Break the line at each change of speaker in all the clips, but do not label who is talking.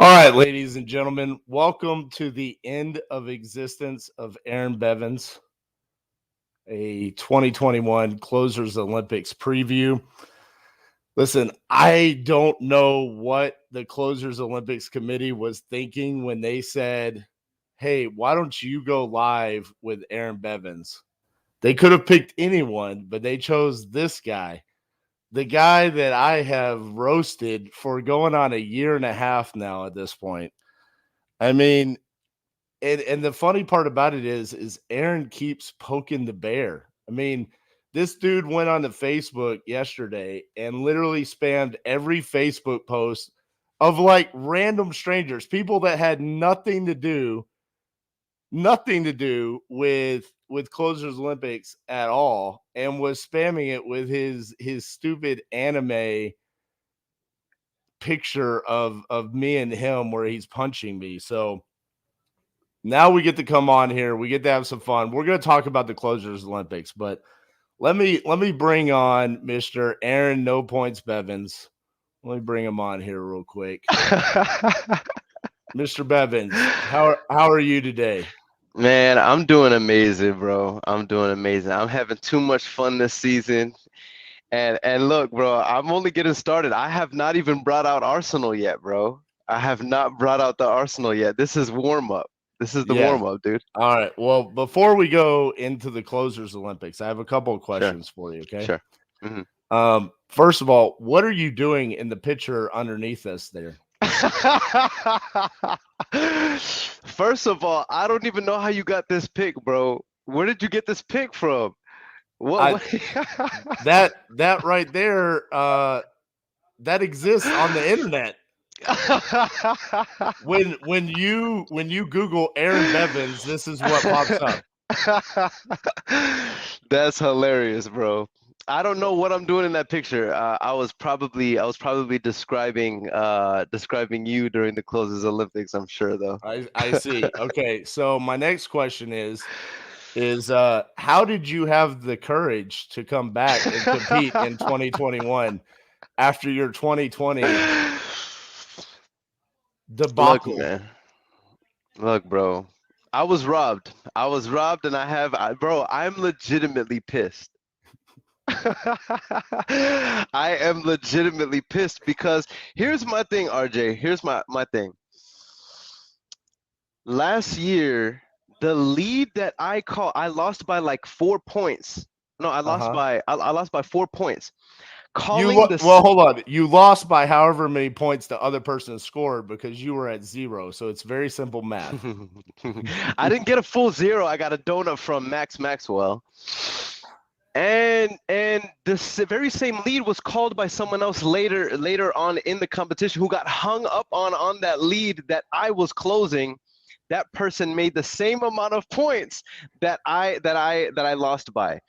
All right, ladies and gentlemen, welcome to the end of existence of Earon Bevans, a 2021 Closers Olympics preview. Listen, I don't know what the Closers Olympics committee was thinking when they said, hey, why don't you go live with Earon Bevans? They could have picked anyone, but they chose this guy, the guy that I have roasted for going on a year and a half now at this point. I mean, and the funny part about it is Earon keeps poking the bear. I mean, this dude went on to Facebook yesterday and literally spammed every Facebook post of like random strangers, people that had nothing to do with Closers Olympics at all, and was spamming it with his stupid anime picture of me and him where he's punching me. So now we get to come on here. We get to have some fun. We're going to talk about the Closers Olympics, but let me bring on Mr. Earon No Points Bevans. Let me bring him on here real quick. Mr. Bevans, how are you today?
Man, I'm doing amazing, bro. I'm doing amazing. I'm having too much fun this season. And look, bro, I'm only getting started. I have not even brought out Arsenal yet, bro. I have not brought out the Arsenal yet. This is warm up. This is the
Yeah.
warm up, dude.
All right. Well, before we go into the Closers Olympics, I have a couple of
Sure,
questions for you, okay?
sure. hmm
First of all, what are you doing in the picture underneath us there?
First of all, I don't even know how you got this pick, bro. Where did you get this pick from? What?
I
what?
that right there that exists on the internet. When you Google Earon Bevans, this is what pops up.
That's hilarious, bro. I don't know what I'm doing in that picture. I was probably describing you during the closest Olympics, I'm sure though.
I see. Okay, so my next question is how did you have the courage to come back and compete in 2021 after your 2020
Look,
debacle?
man. Look, bro. I was robbed. I was robbed, and bro, I'm legitimately pissed. I am legitimately pissed because here's my thing, RJ. Here's my thing. Last year, the lead that I lost by like 4 points. No,
Uh-huh.
I lost by 4 points.
You
Calling
well,
this,
hold on. You lost by however many points the other person scored because you were at 0. So it's very simple math.
I didn't get a full zero. I got a donut from Max Maxwell. And this very same lead was called by someone else later on in the competition who got hung up on that lead that I was closing. That person made the same amount of points that I lost by.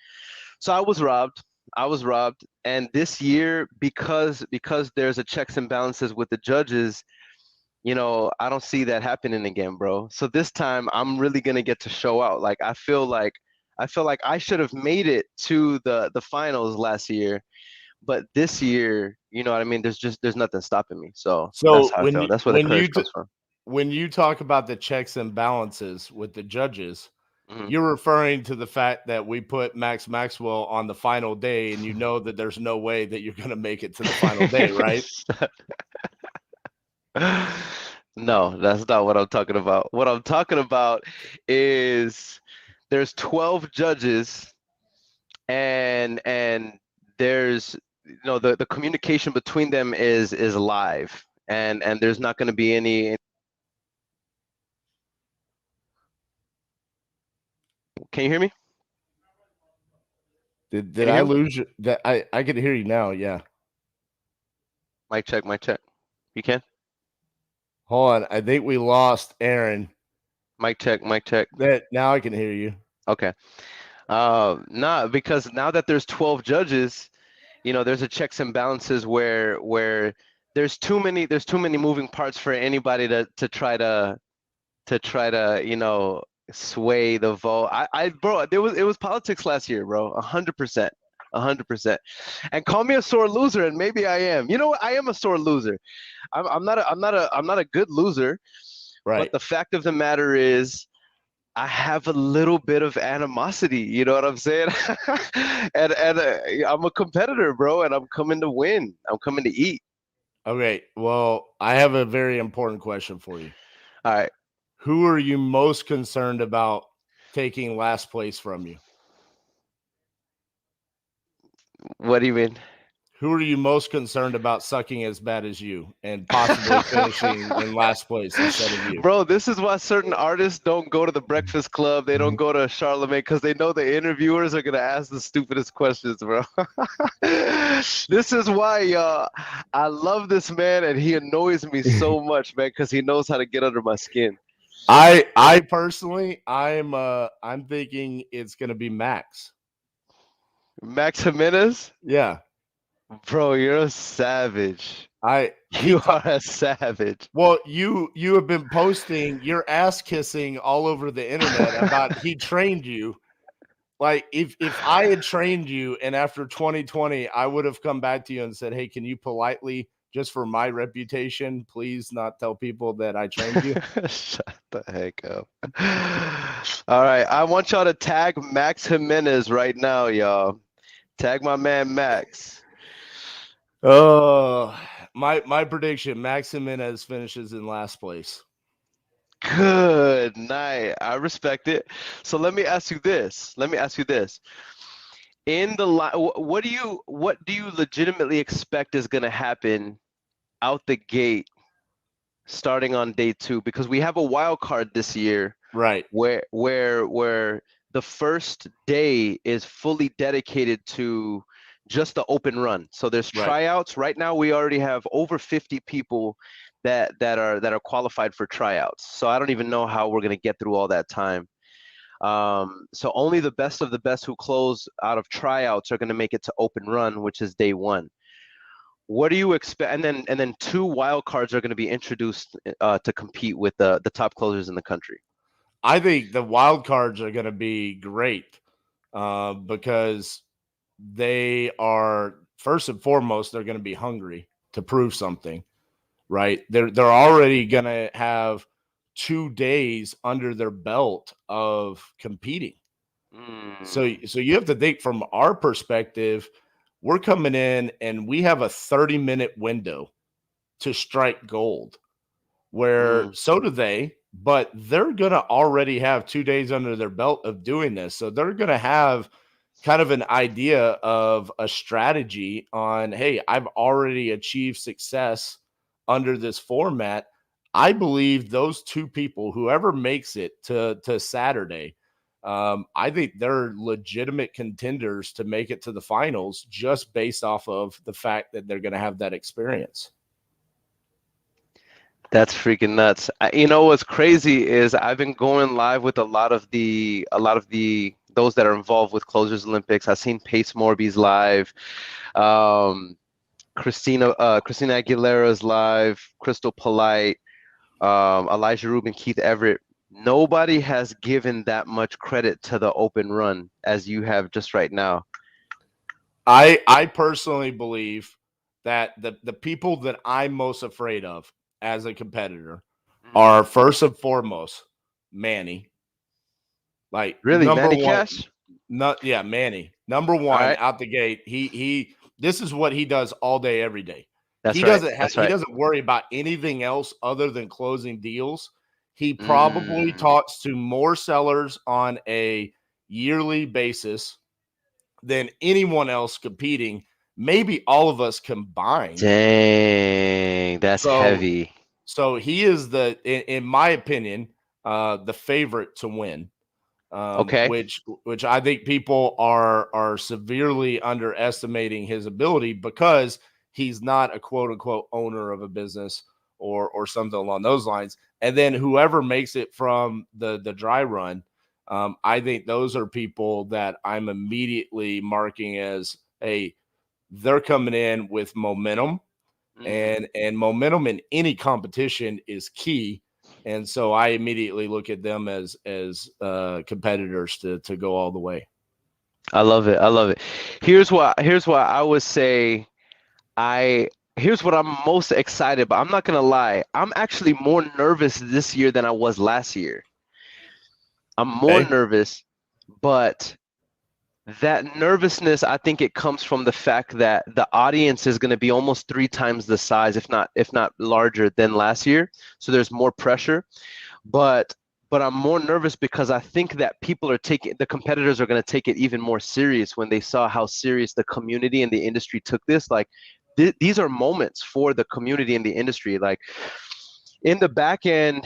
So I was robbed. I was robbed. And this year, because there's a checks and balances with the judges, I don't see that happening again, bro. So this time I'm really gonna get to show out. Like I feel like I should have made it to the finals last year, but this year, you know what I mean, there's nothing stopping me. So that's
So
how I feel. That's where the courage comes from.
when you talk about the checks and balances with the judges,
hmm
you're referring to the fact that we put Max Maxwell on the final day and you know that there's no way that you're going to make it to the final day, right?
No, that's not what I'm talking about. What I'm talking about is there's 12 judges and there's the communication between them is live and there's not going to be any. Can you hear me?
Did
Can you
I
hear me?
lose you? That I can hear you now, yeah.
Mic check, mic check. You can?
Hold on. I think we lost Aaron.
Mic check, mic check.
That now I can hear you.
Okay. Nah, because now that there's 12 judges, there's a checks and balances where there's too many moving parts for anybody to try to sway the vote. Bro, it was politics last year, bro. 100%. 100%. And call me a sore loser, and maybe I am. You know what? I am a sore loser. I'm not a good loser.
Right.
But the fact of the matter is, I have a little bit of animosity. You know what I'm saying? and I'm a competitor, bro, and I'm coming to win. I'm coming to eat.
Okay. Well, I have a very important question for you.
All right.
Who are you most concerned about taking last place from you?
What do you mean?
Who are you most concerned about sucking as bad as you and possibly finishing in last place instead of you?
Bro, this is why certain artists don't go to the Breakfast Club. They don't go to Charlemagne because they know the interviewers are gonna ask the stupidest questions, bro. This is why I love this man, and he annoys me so much, man, because he knows how to get under my skin.
I personally, I'm thinking it's gonna be Max.
Max Jimenez,
Yeah.
bro, you're a savage.
He
You are a savage.
well, you have been posting your ass kissing all over the internet about he trained you. Like if I had trained you and after 2020, I would have come back to you and said, "Hey, can you politely, just for my reputation, please not tell people that I trained you?"
Shut the heck up. All right, I want y'all to tag Max Jimenez right now, y'all. Tag my man Max.
Oh, my prediction: Max Jimenez finishes in last place.
Good night. I respect it. So let me ask you this. In the what do you legitimately expect is going to happen out the gate starting on day 2? Because we have a wild card this year,
Right.
where the first day is fully dedicated to just the open run. So there's
Right.
tryouts. Right now we already have over 50 people that are qualified for tryouts. So I don't even know how we're going to get through all that time. So only the best of the best who close out of tryouts are going to make it to open run, which is day 1. What do you expect? And then 2 wild cards are going to be introduced to compete with the top closers in the country.
I think the wild cards are going to be great because they are, first and foremost, they're going to be hungry to prove something, right? They're already going to have 2 days under their belt of competing. So you have to think from our perspective, we're coming in and we have a 30-minute window to strike gold, where so do they, but they're going to already have 2 days under their belt of doing this. So they're going to have kind of an idea of a strategy on, hey, I've already achieved success under this format. I believe those 2 people, whoever makes it to Saturday, I think they're legitimate contenders to make it to the finals just based off of the fact that they're going to have that experience.
That's freaking nuts. You know what's crazy is I've been going live with a lot of the those that are involved with Closers Olympics. I've seen Pace Morby's live, Christina Aguilera's live, Crystal Polite, Elijah Rubin, Keith Everett. Nobody has given that much credit to the open run as you have just right now.
I personally believe that the people that I'm most afraid of as a competitor are first and foremost Manny. Like
Really,
number
Manny
one,
Cash?
Manny. Number one
right.
out the gate. He this is what he does all day, every day.
That's
He
right.
he doesn't worry about anything else other than closing deals. He probably talks to more sellers on a yearly basis than anyone else competing, maybe all of us combined.
Dang, that's heavy.
So he is in my opinion, the favorite to win.
Okay.
Which I think people are severely underestimating his ability because he's not a quote unquote owner of a business or something along those lines. And then whoever makes it from the dry run, I think those are people that I'm immediately marking as, hey, they're coming in with momentum, and momentum in any competition is key. And so I immediately look at them as competitors to go all the way.
I love it. I love it. Here's why I would say I here's what I'm most excited about. I'm not gonna lie. I'm actually more nervous this year than I was last year. I'm more
Okay.
nervous, but that nervousness, I think it comes from the fact that the audience is going to be almost 3 times the size, if not larger than last year. So there's more pressure. But I'm more nervous because I think that the competitors are going to take it even more serious when they saw how serious the community and the industry took this. Like these are moments for the community and the industry. Like in the back end,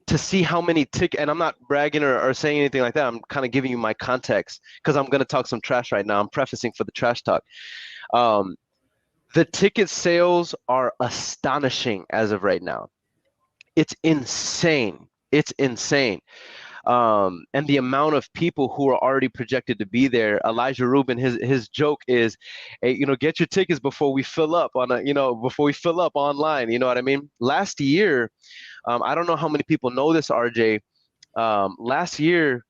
to see how many tickets, and I'm not bragging or saying anything like that. I'm kind of giving you my context because I'm going to talk some trash right now. I'm prefacing for the trash talk. Um, the ticket sales are astonishing as of right now. It's insane. It's insane. And the amount of people who are already projected to be there. Elijah Rubin, his joke is, hey, get your tickets before we fill up before we fill up online. You know what I mean? Last year, I don't know how many people know this, RJ. Last year,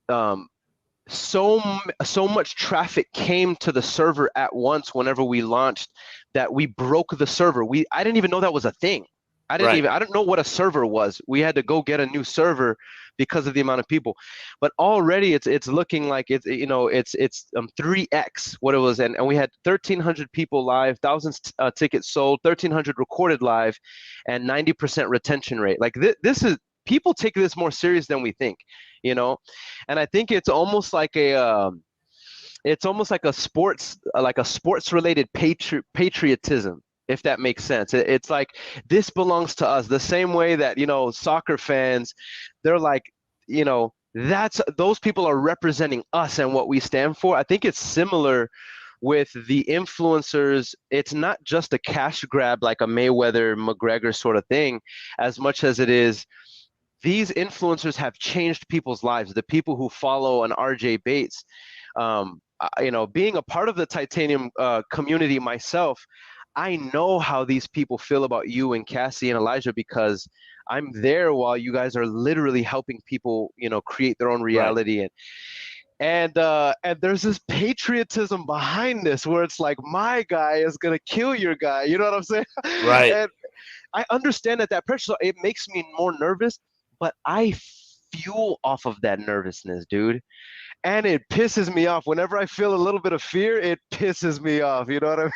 um, so much traffic came to the server at once whenever we launched that we broke the server. I didn't even know that was a thing.
Right.
I didn't know what a server was. We had to go get a new server because of the amount of people. But already it's looking like it's 3x what it was, and we had 1,300 people live, thousands tickets sold, 1,300 recorded live, and 90% retention rate. Like this is people take this more serious than we think, you know, and I think it's almost like a sports related patriotism, if that makes sense. It's like this belongs to us the same way that soccer fans, they're like, that's those people are representing us and what we stand for. I think it's similar with the influencers. It's not just a cash grab like a Mayweather McGregor sort of thing, as much as it is these influencers have changed people's lives. The people who follow an RJ Bates, being a part of the titanium community myself, I know how these people feel about you and Cassie and Elijah because I'm there while you guys are literally helping people, create their own
Right.
reality. And there's this patriotism behind this where it's like my guy is gonna kill your guy. You know what I'm saying?
Right.
And I understand that pressure. So it makes me more nervous, but I fuel off of that nervousness, dude. And it pisses me off. Whenever I feel a little bit of fear, it pisses me off. You know what I mean?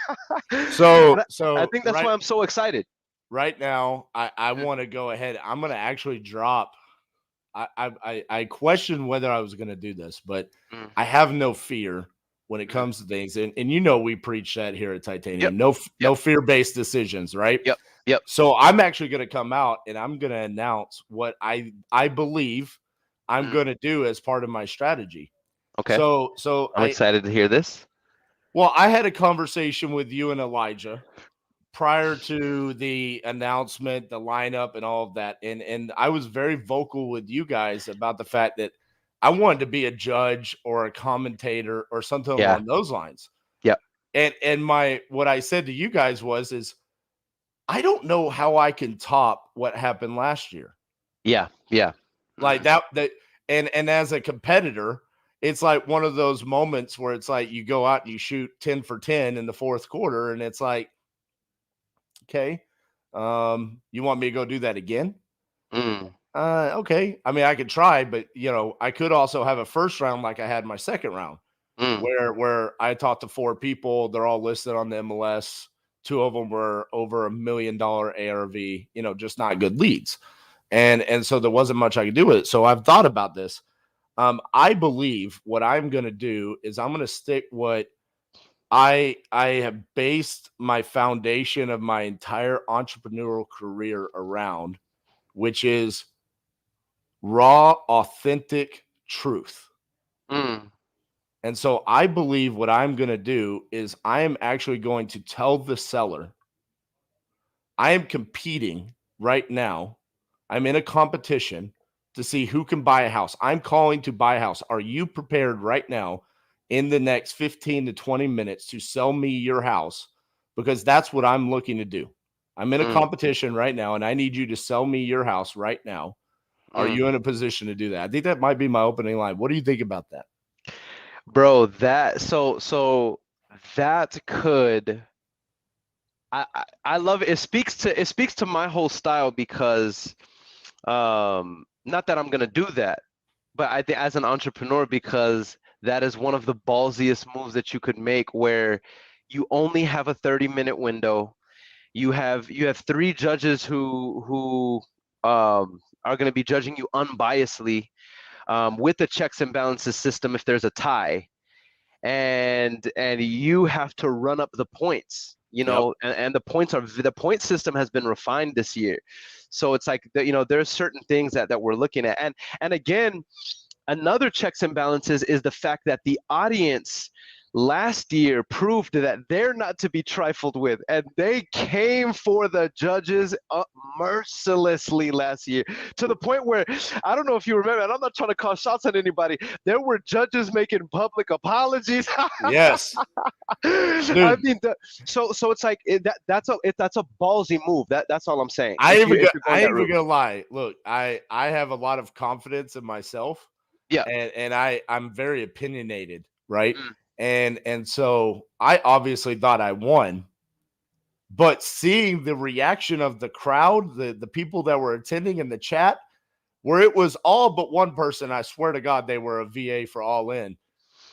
So
And I
so
think that's
right
why I'm so excited.
right now, I
Mm,
want to go ahead. I'm going to actually drop. I question whether I was going to do this, but
mm.
I have no fear when it
Mm.
comes to things, and we preach that here at
Yep,
Titanium.
yep,
No fear based decisions, right?
yep, yep.
So I'm actually going to come out and I'm going to announce what I believe I'm
Mm.
going to do as part of my strategy.
Okay,
So
I'm excited to hear this.
I had a conversation with you and Elijah prior to the announcement, the lineup, and all of that, and I was very vocal with you guys about the fact that I wanted to be a judge or a commentator or something
Yeah,
along those lines.
yep,
And my what I said to you guys is I don't know how I can top what happened last year.
yeah, yeah.
Like
Mm,
that and as a competitor, it's like one of those moments where it's like you go out and you shoot 10 for 10 in the fourth quarter, and it's like, okay, you want me to go do that again?
mm,
Okay. I mean, I could try, but I could also have a first round like I had my second round,
mm,
where I talked to 4 people. They're all listed on the MLS. 2 of them were over $1 million ARV. Just not good leads, and so there wasn't much I could do with it. So I've thought about this. I believe what I'm going to do is I'm going to stick what I have based my foundation of my entire entrepreneurial career around, which is raw, authentic truth.
mm,
And so I believe what I'm going to do is I am actually going to tell the seller, I am competing right now. I'm in a competition to see who can buy a house. I'm calling to buy a house. Are you prepared right now in the next 15 to 20 minutes to sell me your house? Because that's what I'm looking to do. I'm in a
mm,
competition right now and I need you to sell me your house right now. Are
mm.
you in a position to do that? I think that might be my opening line. What do you think about that?
Bro, that could I love it. It speaks to my whole style because not that I'm gonna do that, but I think as an entrepreneur, because that is one of the ballsiest moves that you could make, where you only have a 30-minute window. You have three judges who are going to be judging you unbiasedly, with the checks and balances system if there's a tie, and you have to run up the points,
Yep.
and the point system has been refined this year. So it's like there's certain things that we're looking at, and again, another checks and balances is the fact that the audience last year proved that they're not to be trifled with, and they came for the judges mercilessly last year, to the point where, I don't know if you remember, and I'm not trying to call shots at anybody, there were judges making public apologies.
Yes,
I
dude.
mean, so it's like that's a ballsy move. That's all I'm saying.
I
If
ain't
you
even
if
gonna,
you're
I
going
ain't
that
even
route,
gonna lie. Look, I have a lot of confidence in myself,
yeah.
and I'm very opinionated, right?
Mm.
And so I obviously thought I won, but seeing the reaction of the crowd, the people that were attending in the chat, where it was all but one person, I swear to God, they were a VA for All In,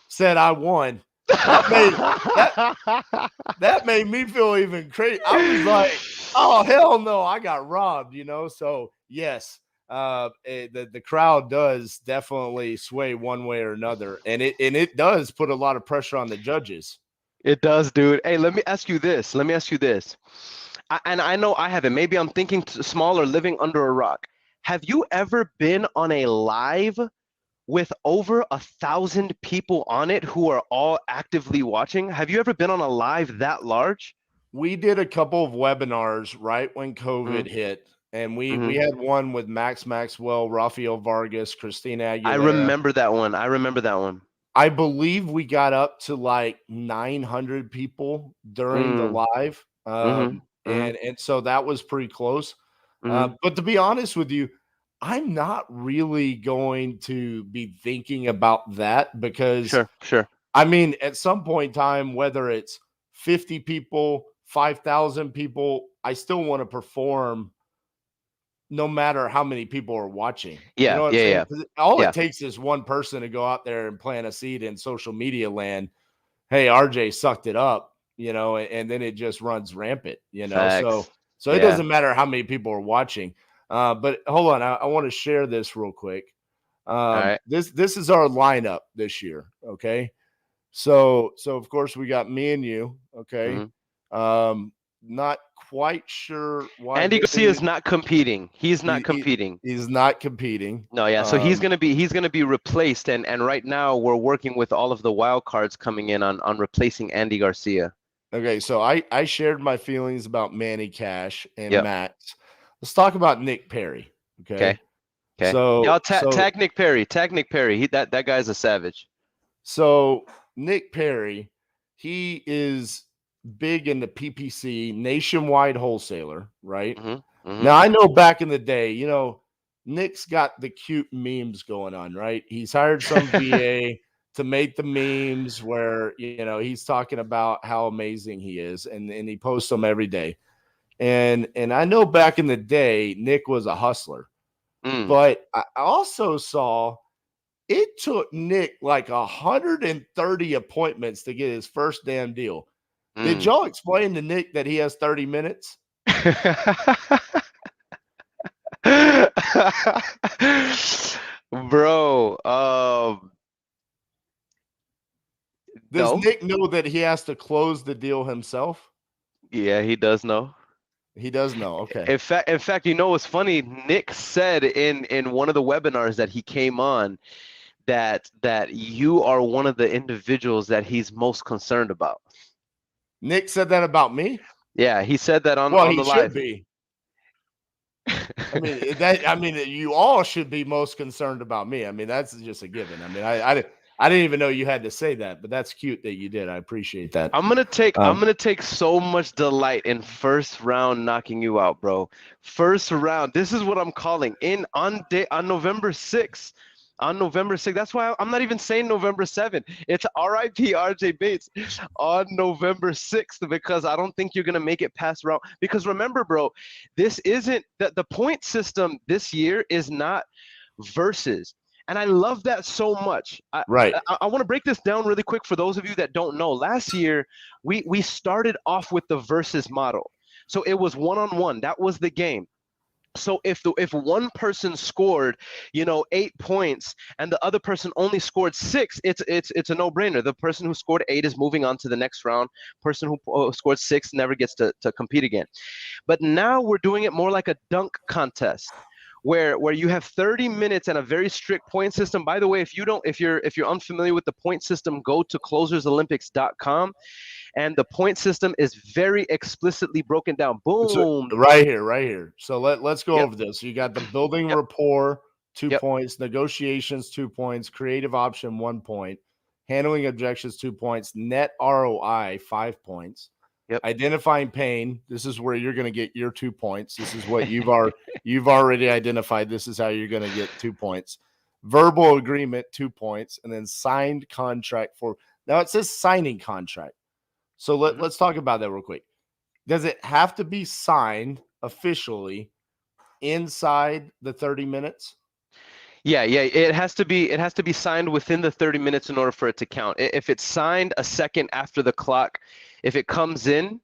said I won. That made that that made me feel even crazy. I was like, oh hell no, I got robbed, So yes, the crowd does definitely sway one way or another, and it does put a lot of pressure on the judges.
It does, dude. Hey, let me ask you this. And I know I haven't. Maybe I'm thinking small or living under a rock. Have you ever been on a live with over 1,000 people on it who are all actively watching? Have you ever been on a live that large?
We did a couple of webinars right when COVID
Mm-hmm.
hit, and we
Mm-hmm.
had one with Max Maxwell, Rafael Vargas, Christina
I
Aguilera.
remember that one. I remember that one.
I believe we got up to like 900 people during the
Mm,
live.
mm-hmm. Mm-hmm.
And so that was pretty close.
Mm-hmm.
But to be honest with you, I'm not really going to be thinking about that because,
Sure, sure.
I mean, at some point in time, whether it's 50 people, 5,000 people, I still want to perform no matter how many people are watching. You know
Yeah,
what I'm
yeah,
saying?
yeah,
'Cause all
yeah.
it takes is one person to go out there and plant a seed in social media land. Hey, RJ sucked it up, and then it just runs rampant. So
Facts.
so it
Yeah.
doesn't matter how many people are watching. But hold on, I want to share this real quick.
All right.
This is our lineup this year. Okay. So of course we got me and you. Okay.
Mm-hmm.
Um, not quite sure why
Andy Garcia is not competing. He's not
he, he
competing.
he's not competing.
No, yeah. So he's
Um,
gonna be replaced, and right now we're working with all of the wild cards coming in on replacing Andy Garcia.
okay, so I shared my feelings about Manny Cash and
Yep.
Max. Let's talk about Nick Perry.
Okay.
Okay,
Okay.
so
Y'all
so
tag Nick Perry. Tag Nick Perry. That guy's a savage.
so Nick Perry, he is big in the PPC nationwide wholesaler, right?
Mm-hmm. Mm-hmm.
Now I know back in the day, Nick's got the cute memes going on, right? He's hired some VA to make the memes where he's talking about how amazing he is, and he posts them every day. And I know back in the day, Nick was a hustler,
Mm,
but I also saw it took Nick like 130 appointments to get his first damn deal. Did
mm.
y'all explain to Nick that he has 30 minutes?
Bro,
Does
no.
Nick know that he has to close the deal himself?
Yeah, he does know.
He does know. Okay.
In fact, what's funny? Nick said in one of the webinars that he came on that you are one of the individuals that he's most concerned about.
Nick said that about me?
Yeah, he said that on
Well,
on
he
the
should
live.
be. I mean, you all should be most concerned about me. I mean, that's just a given. I mean, I didn't even know you had to say that, but that's cute that you did. I appreciate that.
I'm gonna take so much delight in first round knocking you out, bro. First round. This is what I'm calling. On November 6th, On November 6th. That's why I'm not even saying November 7th. It's RIP RJ Bates on November 6th, because I don't think you're going to make it past round. Because remember, bro, this isn't the point system this year is not versus. And I love that so much.
Right.
I want to break this down really quick for those of you that don't know. Last year, we started off with the versus model. So it was one-on-one. That was the game. So if one person scored, 8 points, and the other person only scored 6, it's a no-brainer. The person who scored 8 is moving on to the next round. Person who scored 6 never gets to compete again. But now we're doing it more like a dunk contest, where you have 30 minutes and a very strict point system. By the way, if you're unfamiliar with the point system, go to closersolympics.com. And the point system is very explicitly broken down. Boom.
So, right here. So let's go
Yep.
over this. You got the building
Yep.
rapport, 2
Yep.
points, negotiations, 2 points, creative option, 1 point, handling objections, 2 points, net ROI, 5 points.
Yep.
Identifying pain. This is where you're going to get your 2 points. This is what you've already identified. This is how you're going to get 2 points. Verbal agreement, 2 points, and then signed contract for. Now it says signing contract. So let's talk about that real quick. Does it have to be signed officially inside the 30 minutes?
Yeah. It has to be signed within the 30 minutes in order for it to count. If it's signed a second after the clock, if it comes in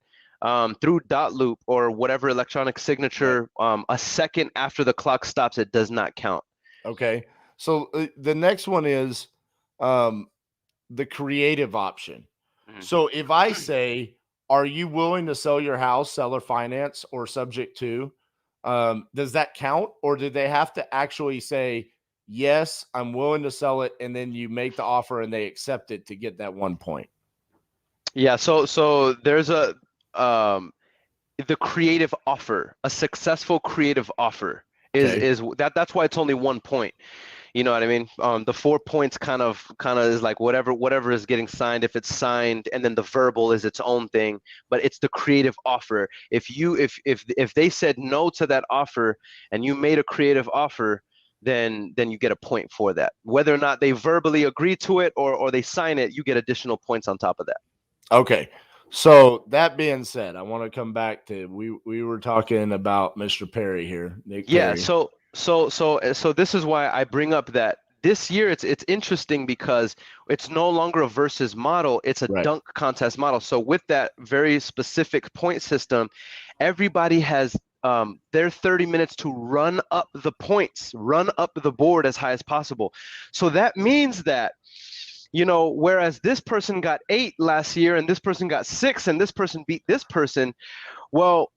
through dot loop or whatever electronic signature, a second after the clock stops, it does not count.
Okay. So the next one is the creative option. So if I say, are you willing to sell your house, seller finance, or subject to? Does that count? Or do they have to actually say, yes, I'm willing to sell it, and then you make the offer and they accept it to get that 1 point?
Yeah, so there's the creative offer, a successful creative offer is that's why it's only 1 point. You know what I mean? The 4 points kind of is like whatever is getting signed. If it's signed, and then the verbal is its own thing, but it's the creative offer. If they said no to that offer and you made a creative offer, then you get a point for that. Whether or not they verbally agree to it or they sign it, you get additional points on top of that.
Okay. So that being said, I want to come back to we were talking about Mr. Perry here, Nick Perry.
So this is why I bring up that this year it's interesting because it's no longer a versus model, it's a dunk contest model. So with that very specific point system, everybody has their 30 minutes to run up the points, run up the board as high as possible. So that means that, whereas this person got 8 last year and this person got 6 and this person beat this person, well,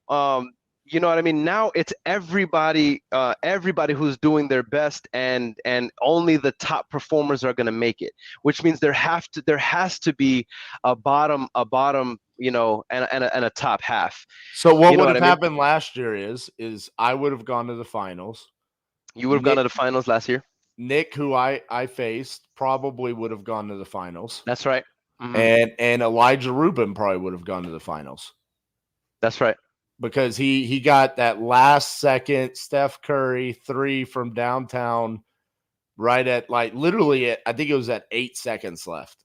you know what I mean? Now it's everybody who's doing their best, and only the top performers are going to make it, which means there has to be a bottom, and a top half.
So what would have happened last year is I would have gone to the finals.
You would have gone to the finals last year.
Nick, who I faced, probably would have gone to the finals.
That's right. Mm-hmm.
And Elijah Rubin probably would have gone to the finals.
That's right.
Because he got that last second Steph Curry 3 from downtown right at literally I think it was at 8 seconds left.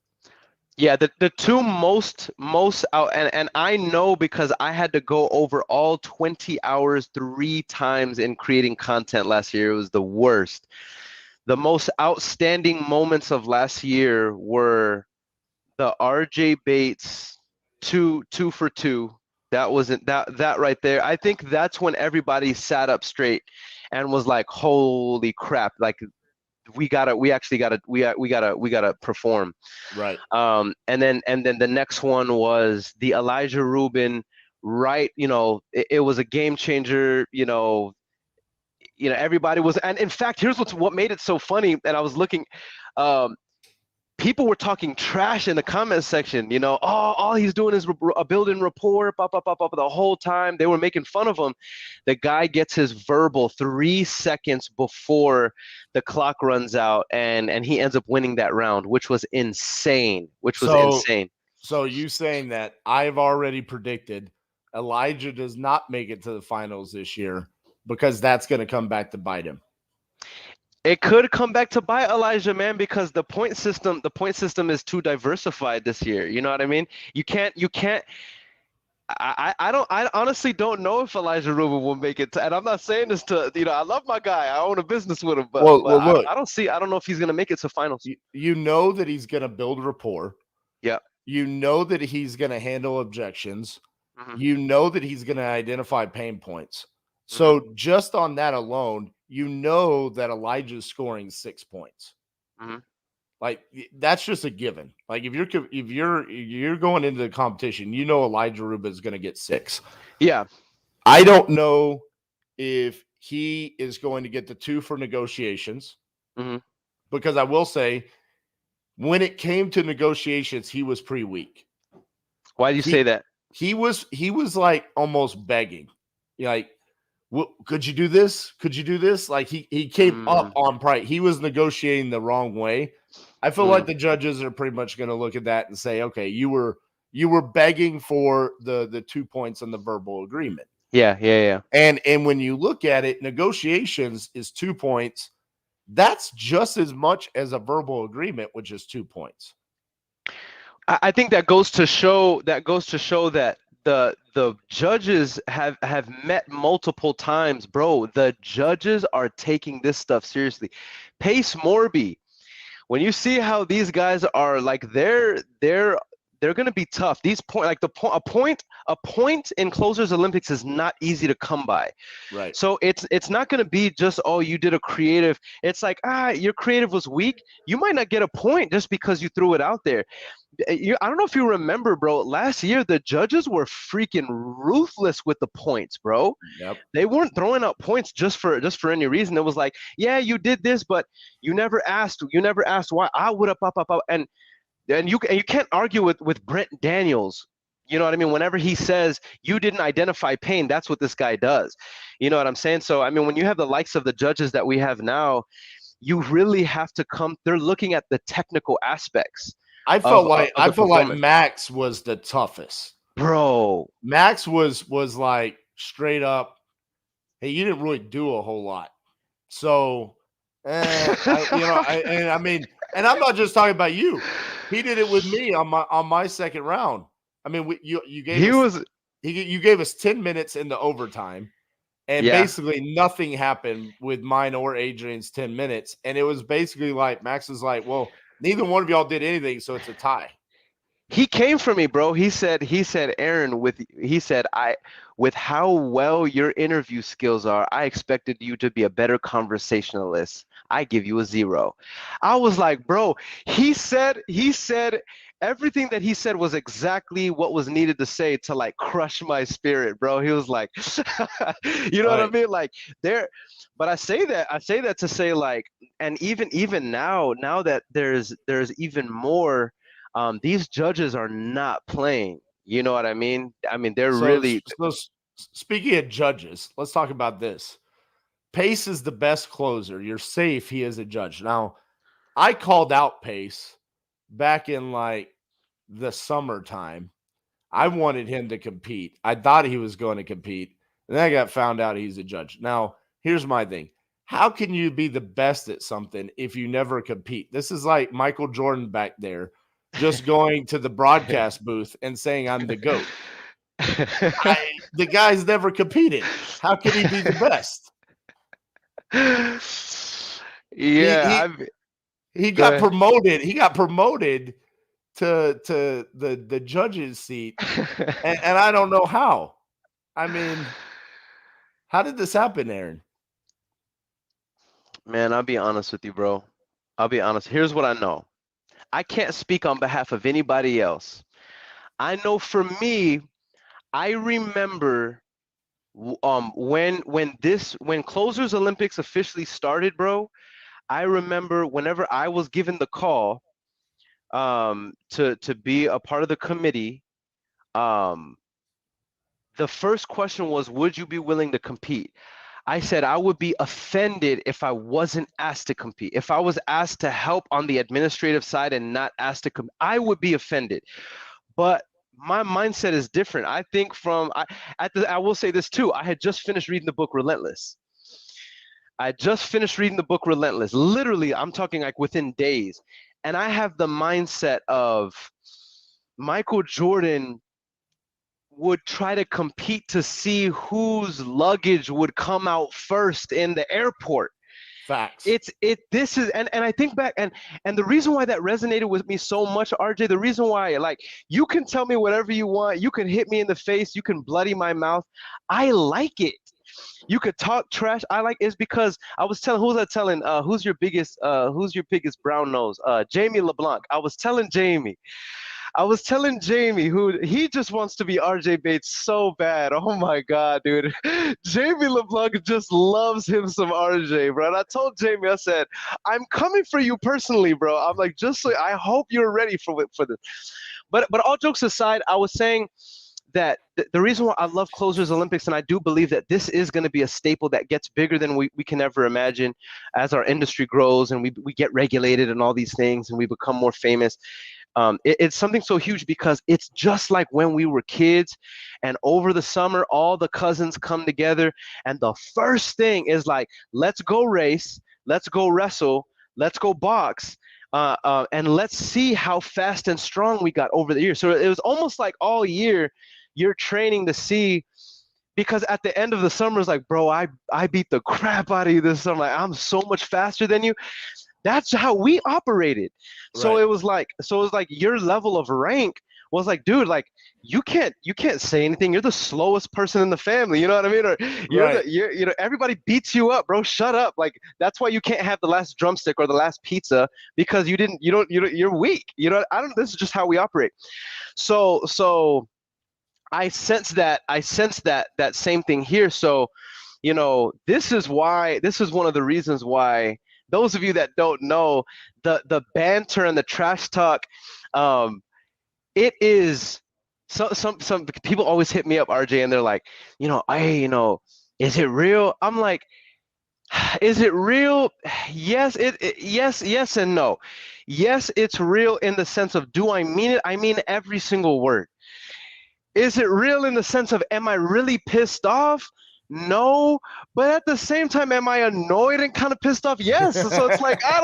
Yeah, the two most out, and I know because I had to go over all 20 hours 3 times in creating content last year. It was the worst. The most outstanding moments of last year were the RJ Bates 2 for 2. That wasn't that right there. I think that's when everybody sat up straight and was like, "Holy crap! Like, we gotta perform."
Right.
And then the next one was the Elijah Rubin. Right. It was a game changer. Everybody was, and in fact, here's what made it so funny. And I was looking. People were talking trash in the comment section, all he's doing is building rapport, the whole time. They were making fun of him. The guy gets his verbal 3 seconds before the clock runs out, and he ends up winning that round, which was insane.
So you saying that I've already predicted Elijah does not make it to the finals this year because that's going to come back to bite him.
It could come back to bite Elijah, man, because the point system is too diversified this year. You know what I mean? You can't. I honestly don't know if Elijah Rubin will make it. And I'm not saying this to, I love my guy. I own a business with him, but
Well, look,
I don't know if he's gonna make it to finals.
you know that he's going to build rapport.
Yeah.
You know that he's going to handle objections.
Hmm.
You know that he's going to identify pain points.
Hmm.
So just on that alone, you know that Elijah's scoring 6 points.
Hmm.
Like that's just a given. Like if you're going into the competition, you know Elijah Rubin is going to get 6.
Yeah.
I don't know if he is going to get the 2 for negotiations,
Hmm.
because I will say when it came to negotiations, he was pretty weak.
Why do you say that?
He was like almost begging, like, could you do this? Could you do this? Like he came up on price. He was negotiating the wrong way. I feel like the judges are pretty much going to look at that and say, okay, you were begging for the 2 points on the verbal agreement.
Yeah.
And when you look at it, negotiations is 2 points. That's just as much as a verbal agreement, which is 2 points.
I think that goes to show that the judges have met multiple times, bro. The judges are taking this stuff seriously. Pace Morby, when you see how these guys are, like, they're gonna be tough. These a point in Closers Olympics is not easy to come by.
Right.
So it's not gonna be just, oh, you did a creative. It's like, your creative was weak. You might not get a point just because you threw it out there. I don't know if you remember, bro. Last year the judges were freaking ruthless with the points, bro.
Yep.
They weren't throwing out points just for any reason. It was like, yeah, you did this, but you never asked why. I would have up, and you can't argue with Brent Daniels. You know what I mean? Whenever he says you didn't identify pain, that's what this guy does. You know what I'm saying? So I mean, when you have the likes of the judges that we have now, you really have to come. They're looking at the technical aspects.
I felt like Max was the toughest,
bro.
Max was like straight up, hey, you didn't really do a whole lot. So, I mean, and I'm not just talking about you. He did it with me on my second round. I mean, you gave us 10 minutes in the overtime, and basically nothing happened with mine or Adrian's 10 minutes. And it was basically like Max was like, well, neither one of y'all did anything, so it's a tie.
He came for me, bro. He said, Earon, with how well your interview skills are, I expected you to be a better conversationalist. I give you a 0. I was like, bro, he said everything that he said was exactly what was needed to say to, like, crush my spirit, bro. He was like, you know what I mean? Like, but I say that to say, like, and even now that there's even more, these judges are not playing. You know what I mean? I mean, they're really.
So speaking of judges, let's talk about this. Pace is the best closer. You're safe. He is a judge. Now, I called out Pace back in like the summertime. I wanted him to compete. I thought he was going to compete. And then I got found out he's a judge. Now, here's my thing. How can you be the best at something if you never compete? This is like Michael Jordan back there just going to the broadcast booth and saying I'm the GOAT. The guy's never competed. How can he be the best?
Yeah,
he got promoted. He got promoted to the judge's seat, and I don't know how. I mean, how did this happen, Earon?
Man, I'll be honest with you, bro. I'll be honest. Here's what I know. I can't speak on behalf of anybody else. I know for me, I remember when Closers Olympics officially started, bro. I remember whenever I was given the call to be a part of the committee, the first question was, would you be willing to compete? I said I would be offended if I wasn't asked to compete. If I was asked to help on the administrative side and not asked to compete, I would be offended. But my mindset is different. I think I will say this too. I had just finished reading the book Relentless. I just finished reading the book Relentless. Literally, I'm talking like within days. And I have the mindset of Michael Jordan would try to compete to see whose luggage would come out first in the airport.
Facts.
This is, and I think back, and the reason why that resonated with me so much, RJ, the reason why, like, you can tell me whatever you want, you can hit me in the face, you can bloody my mouth, I like it. You could talk trash, I like, is because I was telling, who's your biggest brown nose, Jamie LeBlanc. I was telling Jamie, who he just wants to be RJ Bates so bad. Oh my God, dude. Jamie LeBlanc just loves him some RJ, bro. And I told Jamie, I said, I'm coming for you personally, bro. I'm like, just so I hope you're ready for this. But all jokes aside, I was saying that the reason why I love Closers Olympics, and I do believe that this is going to be a staple that gets bigger than we can ever imagine as our industry grows and we get regulated and all these things and we become more famous. It's something so huge because it's just like when we were kids and over the summer, all the cousins come together and the first thing is like, let's go race, let's go wrestle, let's go box, and let's see how fast and strong we got over the years. So it was almost like all year you're training to see, because at the end of the summer, it's like, bro, I beat the crap out of you this summer. Like, I'm so much faster than you. That's how we operated. So
Right.
it was like your level of rank was like, dude, like you can't say anything. You're the slowest person in the family. You know what I mean? Or
Right.
everybody beats you up, bro. Shut up. Like that's why you can't have the last drumstick or the last pizza, because you're weak. You know, this is just how we operate. So I sense that same thing here. So, this is one of the reasons why, those of you that don't know, the banter and the trash talk, it is, some people always hit me up, RJ, and they're like, is it real? I'm like, is it real? Yes, yes and no. Yes, it's real in the sense of, do I mean it? I mean every single word. Is it real in the sense of, am I really pissed off? No, but at the same time, am I annoyed and kind of pissed off? Yes. So it's like, I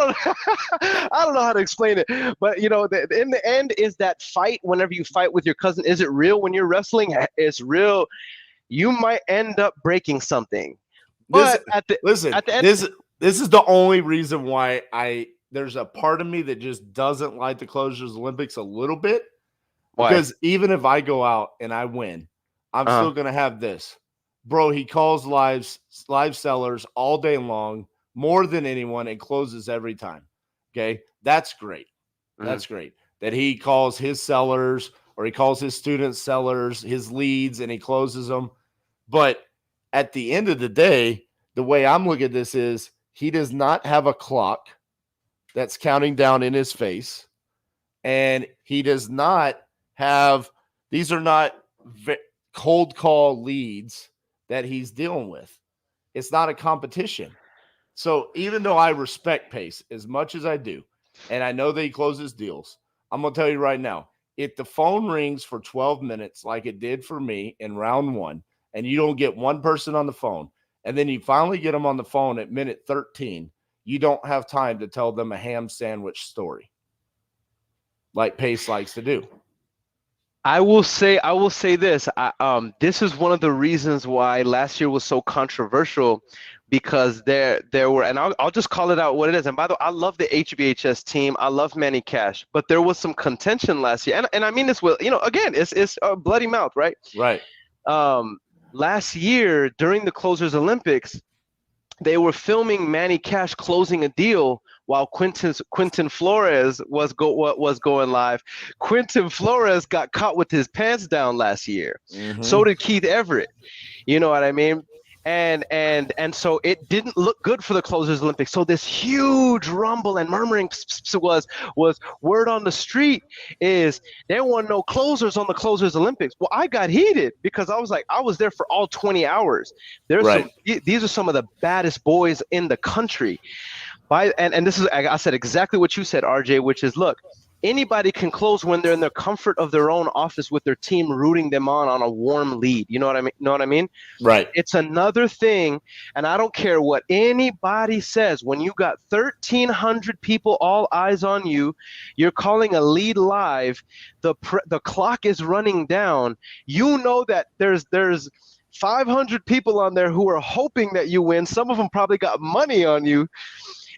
don't know how to explain it. But in the end, is that fight, whenever you fight with your cousin, is it real? When you're wrestling, it's real. You might end up breaking something. But at the end,
this is the only reason why there's a part of me that just doesn't like the Closers Olympics a little bit.
why?
Because even if I go out and I win, I'm still going to have this. Bro, he calls live sellers all day long, more than anyone, and closes every time. Okay? That's great. That's great. That he calls his sellers, or he calls his students sellers, his leads, and he closes them. But at the end of the day, the way I'm looking at this is, he does not have a clock that's counting down in his face, and he does not have, these are not cold call leads that he's dealing with. It's not a competition. So even though I respect Pace as much as I do, and I know that he closes deals, I'm going to tell you right now, if the phone rings for 12 minutes like it did for me in round one, and you don't get one person on the phone, and then you finally get them on the phone at minute 13, you don't have time to tell them a ham sandwich story like Pace likes to do.
I will say this. This is one of the reasons why last year was so controversial, because there were, and I'll just call it out what it is. And by the way, I love the HBHS team. I love Manny Cash, but there was some contention last year, and I mean this with, again, it's a bloody mouth, right?
Right.
Last year during the Closers Olympics, they were filming Manny Cash closing a deal while Quentin Flores was going live. Quentin Flores got caught with his pants down last year.
Mm-hmm.
So did Keith Everett. You know what I mean? And so it didn't look good for the Closers Olympics. So this huge rumble and murmuring was word on the street is there weren't no closers on the Closers Olympics. Well, I got heated because I was like, I was there for all 20 hours. These are some of the baddest boys in the country. And this is, I said exactly what you said, RJ, which is, look, Anybody can close when they're in the comfort of their own office with their team rooting them on a warm lead. You know what I mean? Know what I mean?
Right.
It's another thing, and I don't care what anybody says. When you got 1,300 people, all eyes on you, you're calling a lead live. The clock is running down. You know that there's 500 people on there who are hoping that you win. Some of them probably got money on you.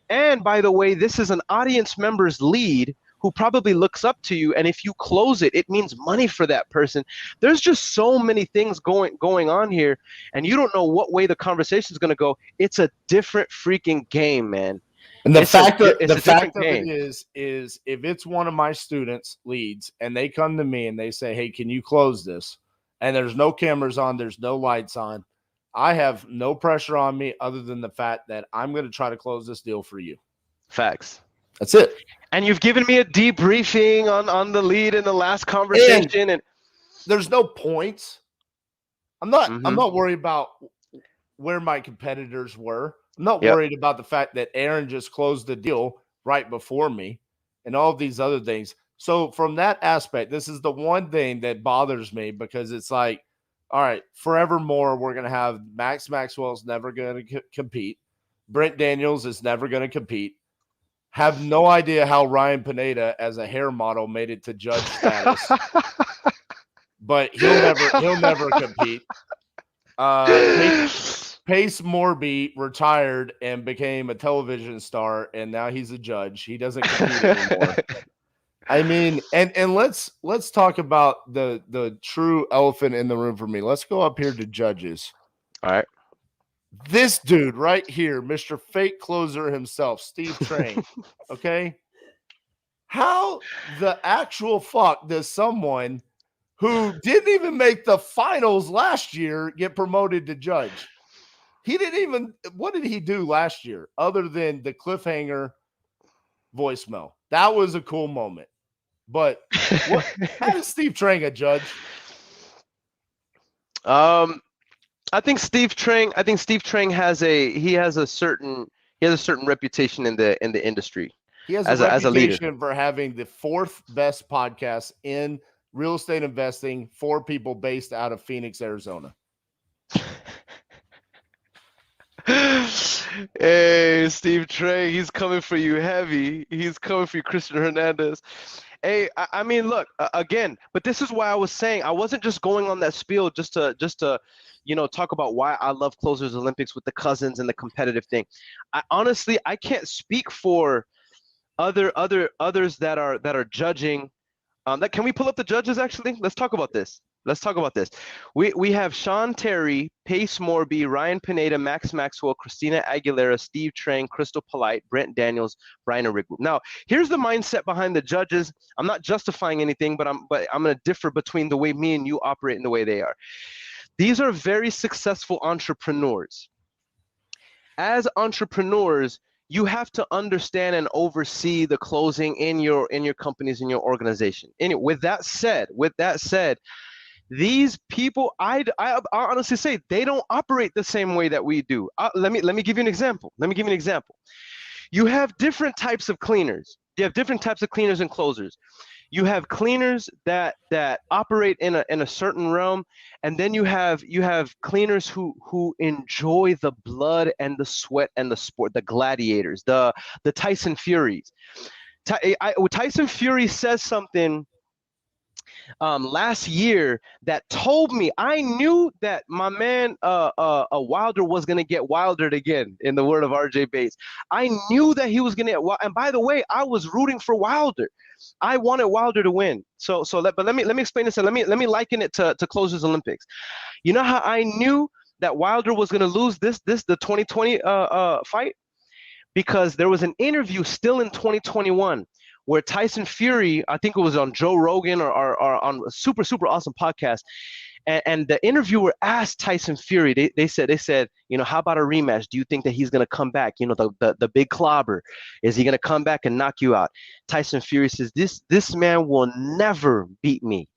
And by the way, this is an audience member's lead who probably looks up to you, and if you close it, it means money for that person. There's just so many things going on here, and you don't know what way the conversation is going to go. It's a different freaking game, man.
And the
It's
fact
a
of
game.
it is if it's one of my students leads and they come to me and they say, "Hey, can you close this?" and there's no cameras on, there's no lights on, I have no pressure on me other than the fact that I'm going to try to close this deal for you.
Facts.
That's it.
And you've given me a debriefing on the lead in the last conversation, and
there's no points. I'm not worried about where my competitors were. I'm not worried about the fact that Earon just closed the deal right before me and all of these other things. So from that aspect, this is the one thing that bothers me, because it's like, all right, forevermore, we're going to have Max Maxwell's never going to compete. Brent Daniels is never going to compete. Have no idea how Ryan Pineda as a hair model made it to judge status. But he'll never compete. Pace Morby retired and became a television star, and now he's a judge. He doesn't compete anymore. I mean, and let's talk about the true elephant in the room for me. Let's go up here to judges.
All right.
This dude right here, Mr. Fake Closer himself, Steve Train. Okay. How the actual fuck does someone who didn't even make the finals last year get promoted to judge? He didn't even, what did he do last year other than the cliffhanger voicemail? That was a cool moment. But how is Steve Train a judge?
I think Steve Trang has a certain reputation in the industry.
He has a reputation for having the fourth best podcast in real estate investing for people based out of Phoenix, Arizona.
Hey, Steve Trang, he's coming for you heavy. He's coming for you, Christian Hernandez. Hey, I mean, look, again, but this is why I was saying I wasn't just going on that spiel just to talk about why I love Closers Olympics with the cousins and the competitive thing. I can't speak for others that are judging. Can we pull up the judges actually? Let's talk about this. We have Sean Terry, Pace Morby, Ryan Pineda, Max Maxwell, Christina Aguilera, Steve Trang, Crystal Polite, Brent Daniels, Brian Ariglu. Now, here's the mindset behind the judges. I'm not justifying anything, but I'm going to differ between the way me and you operate and the way they are. These are very successful entrepreneurs. As entrepreneurs, you have to understand and oversee the closing in your companies, in your organization. Anyway, with that said, these people, I honestly say they don't operate the same way that we do. Let me give you an example. You have different types of cleaners. You have different types of cleaners and closers. You have cleaners that operate in a certain realm, and then you have cleaners who enjoy the blood and the sweat and the sport, the gladiators, the Tyson Furies. Tyson Fury says something last year that told me, I knew that my man Wilder was going to get wildered again, in the word of RJ Bates. I knew that he was going to get and by the way, I was rooting for Wilder. I wanted Wilder to win. But let me explain this, and let me liken it to Closers Olympics. You know how I knew that Wilder was going to lose the 2020 fight? Because there was an interview still in 2021 where Tyson Fury, I think it was on Joe Rogan or on a super, super awesome podcast, and the interviewer asked Tyson Fury, they said, how about a rematch? Do you think that he's going to come back? The big clobber, is he going to come back and knock you out? Tyson Fury says, this man will never beat me.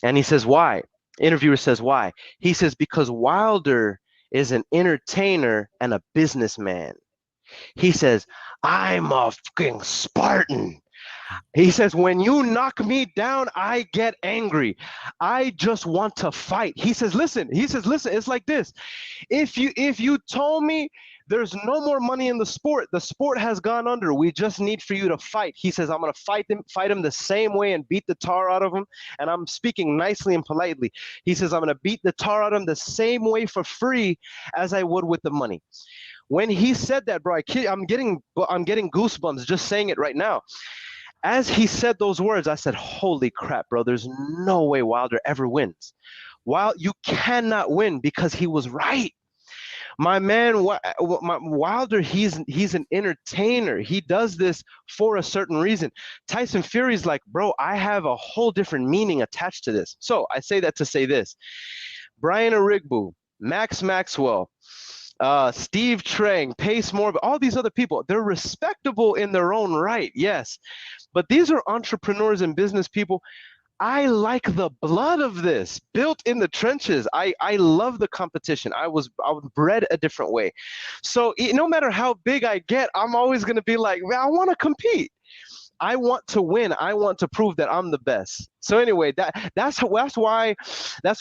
And he says, why? Interviewer says, why? He says, because Wilder is an entertainer and a businessman. He says, I'm a fucking Spartan. He says, when you knock me down, I get angry. I just want to fight. He says, listen, it's like this. If you told me there's no more money in the sport has gone under. We just need for you to fight. He says, I'm gonna fight him the same way and beat the tar out of him. And I'm speaking nicely and politely. He says, I'm gonna beat the tar out of him the same way for free as I would with the money. When he said that, bro, I'm getting goosebumps just saying it right now. As he said those words, I said, holy crap, bro, there's no way Wilder ever wins. You cannot win because he was right. My man, Wilder, he's an entertainer. He does this for a certain reason. Tyson Fury's like, bro, I have a whole different meaning attached to this. So I say that to say this. Brian Arigbu, Max Maxwell, Steve Trang, Pace Morgan, all these other people, they're respectable in their own right, yes. But these are entrepreneurs and business people. I like the blood of this, built in the trenches. I love the competition. I was bred a different way. So no matter how big I get, I'm always going to be like, man, I want to compete. I want to win. I want to prove that I'm the best. So anyway, that's why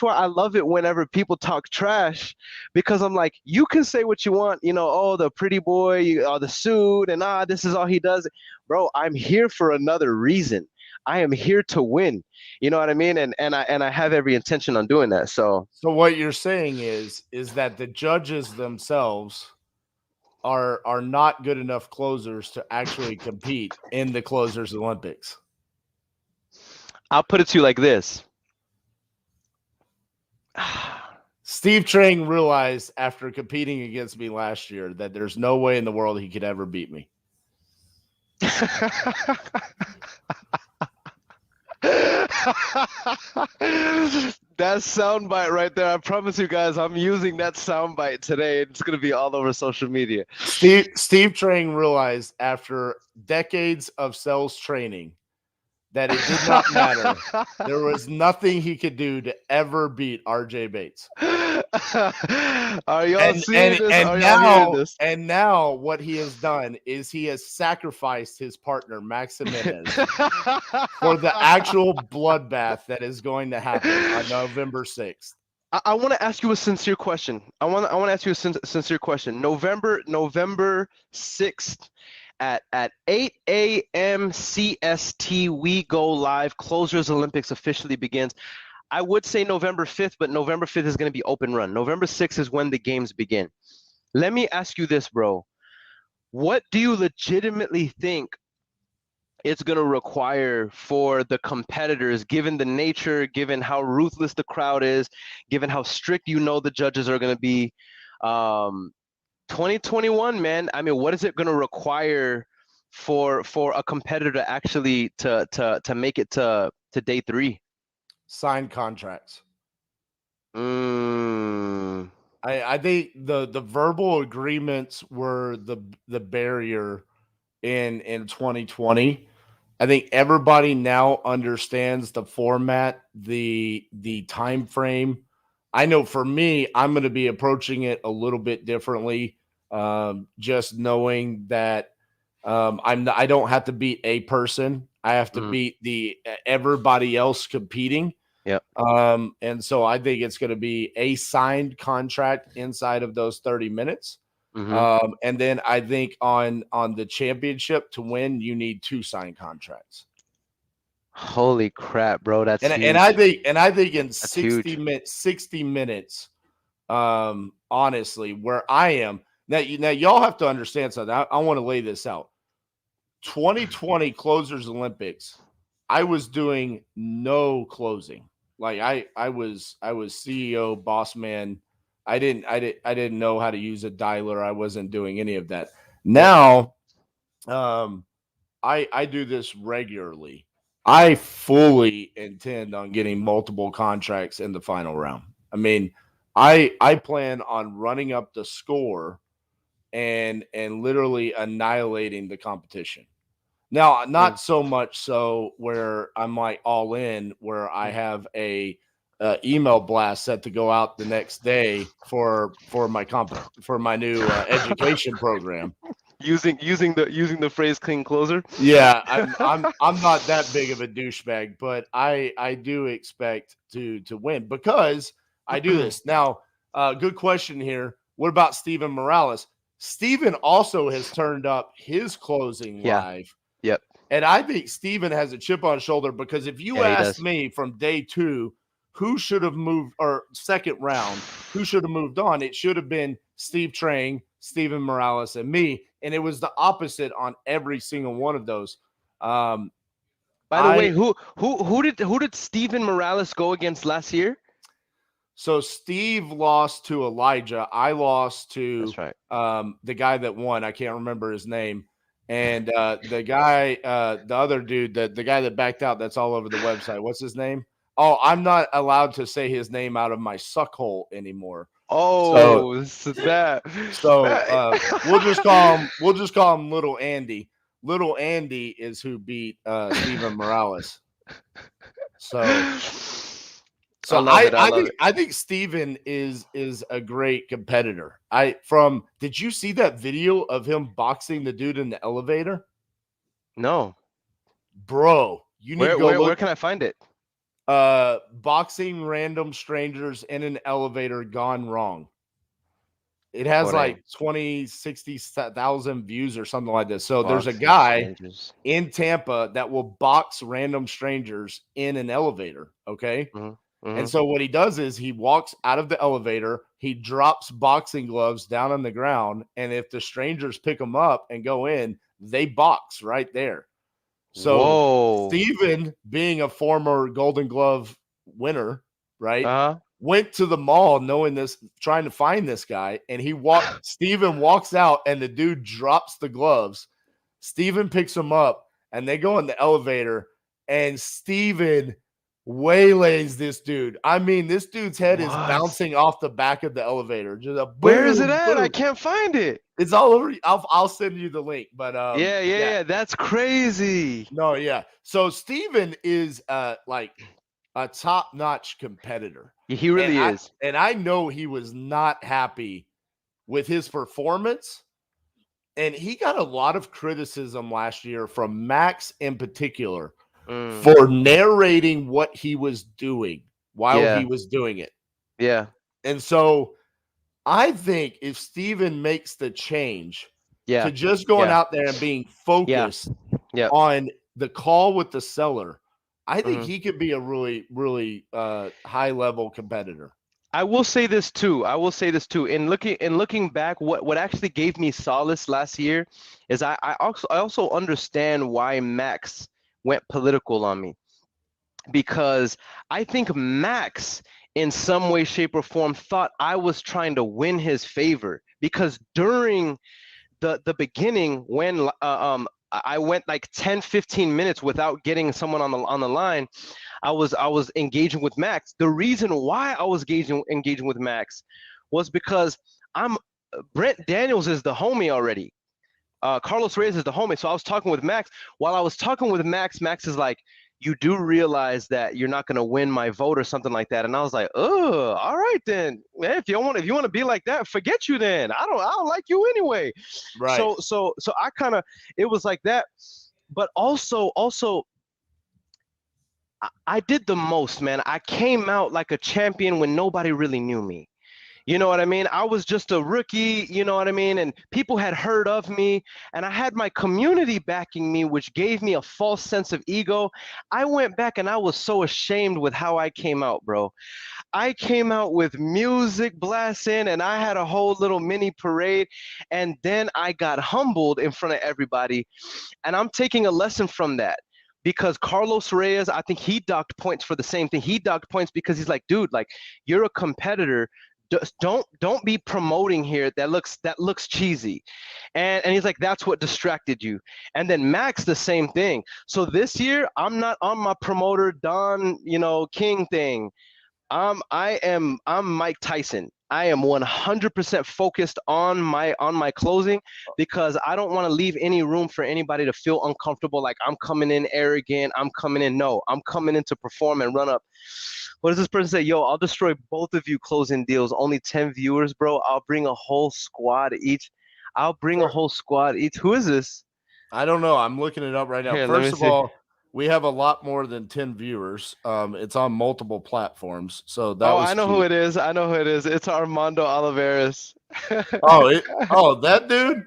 I love it whenever people talk trash, because I'm like, you can say what you want, oh, the pretty boy, the suit, and this is all he does. Bro, I'm here for another reason. I am here to win. You know what I mean? And I have every intention on doing that. So
what you're saying is that the judges themselves are not good enough closers to actually compete in the Closers Olympics.
I'll put it to you like this.
Steve Trang realized after competing against me last year that there's no way in the world he could ever beat me.
That soundbite right there, I promise you guys, I'm using that soundbite today. It's going to be all over social media.
Steve Trang realized after decades of sales training that it did not matter. There was nothing he could do to ever beat RJ Bates.
Are y'all seeing this?
And now, this? And now what he has done is he has sacrificed his partner, Max Jimenez, for the actual bloodbath that is going to happen on November 6th.
I want to ask you a sincere question. I want to ask you a sincere question. November 6th. At 8 a.m. CST, we go live. Closers Olympics officially begins. I would say November 5th, but November 5th is going to be open run. November 6th is when the games begin. Let me ask you this, bro. What do you legitimately think it's going to require for the competitors, given the nature, given how ruthless the crowd is, given how strict the judges are going to be? 2021, man. I mean, what is it going to require for a competitor to actually to make it to day 3?
Signed contracts. I think the verbal agreements were the barrier in 2020. I think everybody now understands the format, the time frame. I know for me, I'm going to be approaching it a little bit differently. Just knowing that I don't have to beat a person. I have to beat everybody else competing.
Yep.
And so I think it's going to be a signed contract inside of those 30 minutes. And then I think on the championship to win, you need 2 signed contracts.
Holy crap, bro! That's huge.
And I think in 60 minutes, honestly, where I am now, y'all have to understand something. I want to lay this out. 2020 Closers Olympics, I was doing no closing. Like I was CEO, boss man. I didn't know how to use a dialer. I wasn't doing any of that. Now, I do this regularly. I fully intend on getting multiple contracts in the final round. I mean, I plan on running up the score and literally annihilating the competition. Now, not so much so where I'm like all in, where I have a email blast set to go out the next day for my new education program.
using the phrase clean closer.
Yeah, I'm not that big of a douchebag, but I do expect to win because I do this. Now, good question here. What about Steven Morales? Steven also has turned up his closing
Yeah.
live.
Yep.
And I think Steven has a chip on his shoulder because if you
Yeah, he
asked
does.
me from day 2 who should have moved or second round, who should have moved on, it should have been Steve Trang, Steven Morales, and me. And it was the opposite on every single one of those. Um,
By the way,
I
who did Steven Morales go against last year?
so Steve lost to Elijah. I lost to
That's right.
the guy that won. I can't remember his name. And the guy, the other dude, the guy that backed out, that's all over the website. What's his name? Oh, I'm not allowed to say his name out of my suck hole anymore. So
Oh, so that.
so
that-
we'll just call him Little Andy. Little Andy is who beat Steven Morales. So
I love it. I love it.
I think Steven is a great competitor. Did you see that video of him boxing the dude in the elevator?
No.
Bro, you need to go
Where
look.
can I find it?
Boxing random strangers in an elevator gone wrong. It has
Hold
like
on.
20, 60,000 views or something like this. So there's a
Boxing
guy
strangers.
in Tampa that will box random strangers in an elevator. Okay. And so what he does is he walks out of the elevator, he drops boxing gloves down on the ground, and if the strangers pick them up and go in, they box right there. So
Whoa.
Steven, being a former Golden Glove winner, right,
Uh-huh.
went to the mall knowing this, trying to find this guy, and Steven walks out and the dude drops the gloves. Steven picks him up and they go in the elevator and Steven waylays this dude. I mean, this dude's head is
What?
bouncing off the back of the elevator. Just a boom,
Where is it at? I
boom.
can't find it.
It's all over. I'll send you the link. But
Yeah. That's crazy.
no, yeah. So Steven is like a top-notch competitor.
He really is.
And I know he was not happy with his performance. And he got a lot of criticism last year from Max in particular for narrating what he was doing while he was doing it.
Yeah.
And so I think if Steven makes the change to just going out there and being focused on the call with the seller, I think he could be a really, really high level competitor.
I will say this too. In looking back, what actually gave me solace last year is I also understand why Max went political on me, because I think Max in some way, shape, or form thought I was trying to win his favor, because during the beginning, when I went like 10, 15 minutes without getting someone on the line, I was engaging with Max. The reason why I was engaging with Max was because Brent Daniels is the homie already. Carlos Reyes is the homie. So I was talking with Max. While I was talking with Max, Max is like, "You do realize that you're not gonna win my vote," or something like that. And I was like, "Oh, all right then, man. If you want to be like that, forget you then. I don't like you anyway."
Right.
So I kind of, it was like that. But also I did the most, man. I came out like a champion when nobody really knew me. You know what I mean? I was just a rookie, you know what I mean? And people had heard of me, and I had my community backing me, which gave me a false sense of ego. I went back and I was so ashamed with how I came out, bro. I came out with music blasting, and I had a whole little mini parade, and then I got humbled in front of everybody. And I'm taking a lesson from that. Because Carlos Reyes, I think he docked points for the same thing. He docked points because he's like, dude, like, you're a competitor. Don't be promoting here that looks cheesy. And he's like, that's what distracted you. And then Max, the same thing. So this year, I'm not on my promoter Don, King thing. I'm Mike Tyson. I am 100% focused on my closing, because I don't want to leave any room for anybody to feel uncomfortable, like I'm coming in arrogant. No, I'm coming in to perform and run up. What does this person say? Yo, I'll destroy both of you closing deals. Only 10 viewers, bro. I'll bring a whole squad each. I'll bring a whole squad. Who is this?
I don't know. I'm looking it up right now.
Here, let me
First of
see.
all, we have a lot more than 10 viewers. It's on multiple platforms, so that
Oh,
was
I know who
cute.
it is. I know who it is. It's Armando Oliveras.
That dude,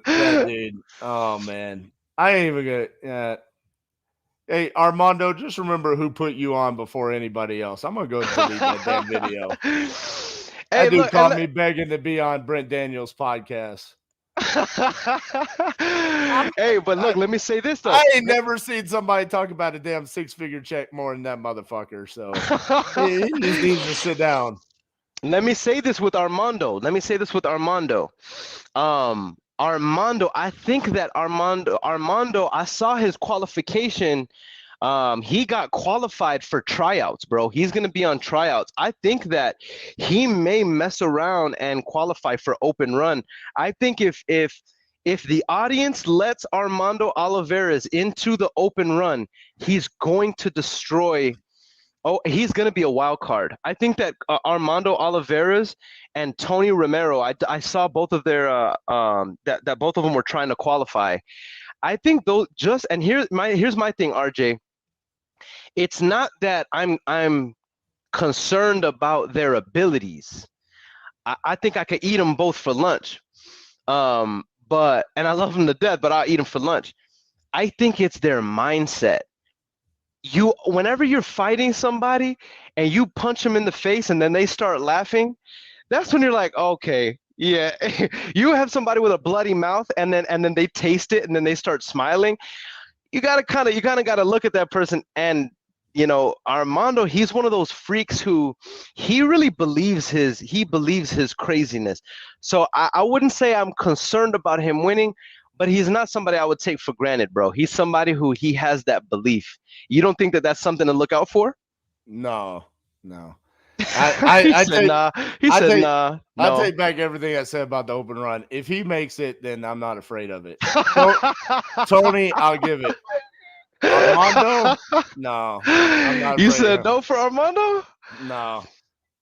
that dude. Oh man, I ain't even gonna. Hey Armando, just remember who put you on before anybody else. I'm gonna go delete that damn video.
Hey,
That dude
look, and
caught me begging to be on Brent Daniels' podcast.
hey, but
I,
look, let me say this though.
I ain't never seen somebody talk about a damn 6-figure check more than that motherfucker. So he just needs to sit down.
Let me say this with Armando. Armando, I think that Armando, I saw his qualification. He got qualified for tryouts, bro. He's gonna be on tryouts. I think that he may mess around and qualify for open run. I think if the audience lets Armando Oliveras into the open run, he's going to destroy. Oh, he's going to be a wild card. I think that Armando Oliveras and Tony Romero. I saw both of their that both of them were trying to qualify. I think those just and here's my thing, RJ. It's not that I'm concerned about their abilities. I think I could eat them both for lunch. But and I love them to death, but I'll eat them for lunch. I think it's their mindset. Whenever you're fighting somebody and you punch them in the face and then they start laughing, that's when you're like, okay, yeah. You have somebody with a bloody mouth and then they taste it and then they start smiling. You kind of got to look at that person. And Armando, he's one of those freaks who he really believes his craziness. So I wouldn't say I'm concerned about him winning, but he's not somebody I would take for granted, bro. He's somebody who he has that belief. You don't think that that's something to look out for?
No.
He said nah. He said nah.
I
No.
take back everything I said about the open run. If he makes it, then I'm not afraid of it. Tony, I'll give it. Armando, no, I'm not.
You
afraid
said
of him.
no for Armando?
No,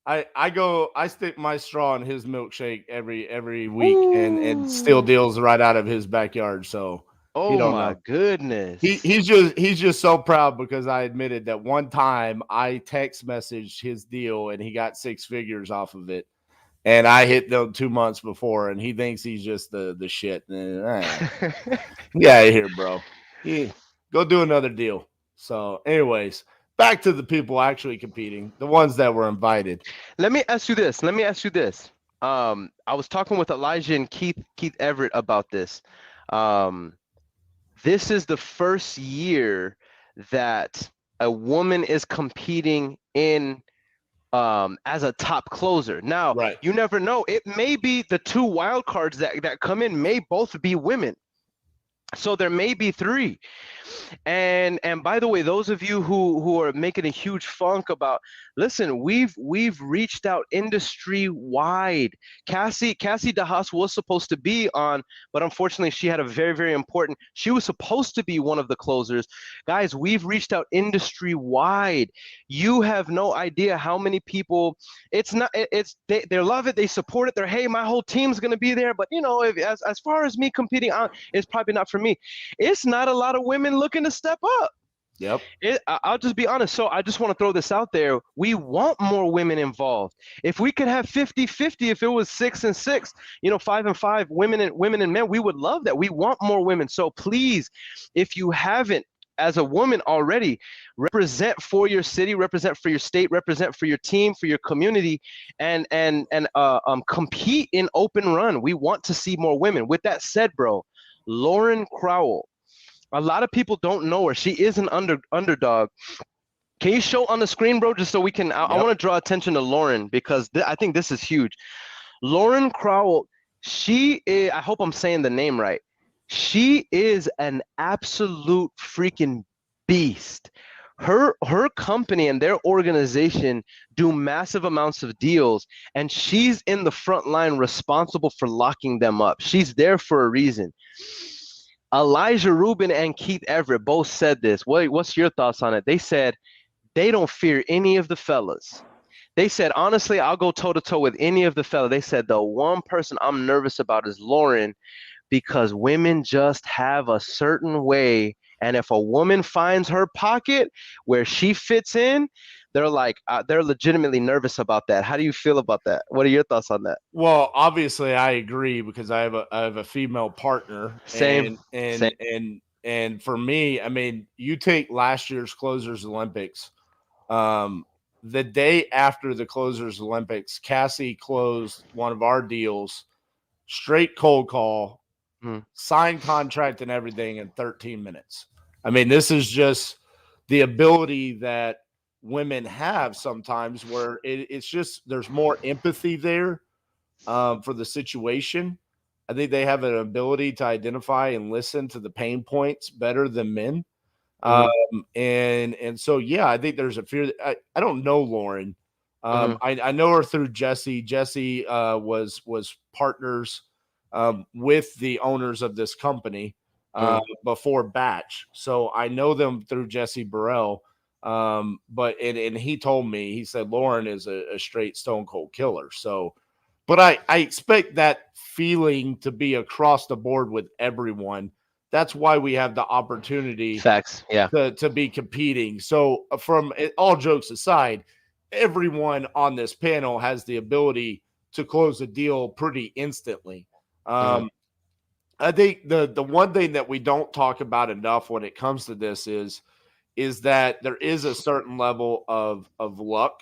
I stick my straw in his milkshake every week and steal deals right out of his backyard. So he
Oh
don't
my
know.
goodness.
He's just so proud because I admitted that one time I text messaged his deal and he got 6 figures off of it. And I hit them 2 months before, and he thinks he's just the shit. Yeah, here, bro. Go do another deal. So, anyways, back to the people actually competing, the ones that were invited.
Let me ask you this. I was talking with Elijah and Keith Everett about this. This is the first year that a woman is competing in as a top closer. Now,
Right.
You never know. It may be the 2 wild cards that come in may both be women. So there may be 3. And by the way, those of you who are making a huge funk about, listen, we've reached out industry wide. Cassie DeHaas was supposed to be on, but unfortunately she had a very, very important, she was supposed to be one of the closers. Guys, we've reached out industry wide. You have no idea how many people, they love it, they support it, they're, hey, my whole team's gonna be there, but as far as me competing on, it's probably not for me. It's not a lot of women looking to step up.
Yep.
I'll just be honest. So I just want to throw this out there. We want more women involved. If we could have 50-50, if it was 6 and 6, 5 and 5, women and men, we would love that. We want more women. So please, if you haven't, as a woman already, represent for your city, represent for your state, represent for your team, for your community, and compete in open run. We want to see more women. With that said, bro, Lauren Crowell. A lot of people don't know her. She is an underdog. Can you show on the screen, bro, just so we can? I want to draw attention to Lauren because I think this is huge. Lauren Crowell, she is, I hope I'm saying the name right. She is an absolute freaking beast. Her company and their organization do massive amounts of deals, and she's in the front line responsible for locking them up. She's there for a reason. Elijah Rubin and Keith Everett both said this. What's your thoughts on it? They said they don't fear any of the fellas. They said, honestly, I'll go toe to toe with any of the fella. They said the one person I'm nervous about is Lauren because women just have a certain way. And if a woman finds her pocket where she fits in, they're like, they're legitimately nervous about that. How do you feel about that? What are your thoughts on that?
Well, obviously I agree because I have a female partner
Same, same.
and for me, I mean, you take last year's Closers Olympics. Um, the day after the Closers Olympics, Cassie closed one of our deals, straight cold call,
Mm,
signed contract and everything in 13 minutes. I mean, this is just the ability that women have sometimes where it's just there's more empathy there for the situation. I think they have an ability to identify and listen to the pain points better than men. Um,
mm,
and so yeah, I think there's a fear. I don't know Lauren.
mm,
I know her through Jesse. Jesse was partners with the owners of this company
mm,
before Batch, so I know them through Jesse Burrell. But and he told me, he said Lauren is a straight stone cold killer. So, but I expect that feeling to be across the board with everyone. That's why we have the opportunity
facts. Yeah.
to be competing. So, from all jokes aside, everyone on this panel has the ability to close a deal pretty instantly.
Mm,
Um, I think the one thing that we don't talk about enough when it comes to this is that there is a certain level of luck,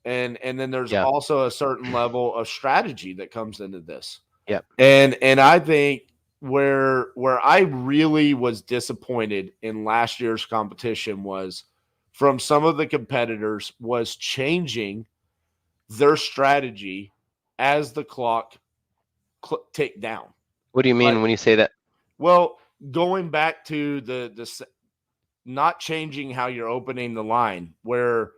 and then there's
yeah.
also a certain level of strategy that comes into this.
Yeah.
And I think where I really was disappointed in last year's competition was from some of the competitors was changing their strategy as the clock ticked down.
What do you
Like,
mean when you say that?
well, going back to the not changing how you're opening the line, where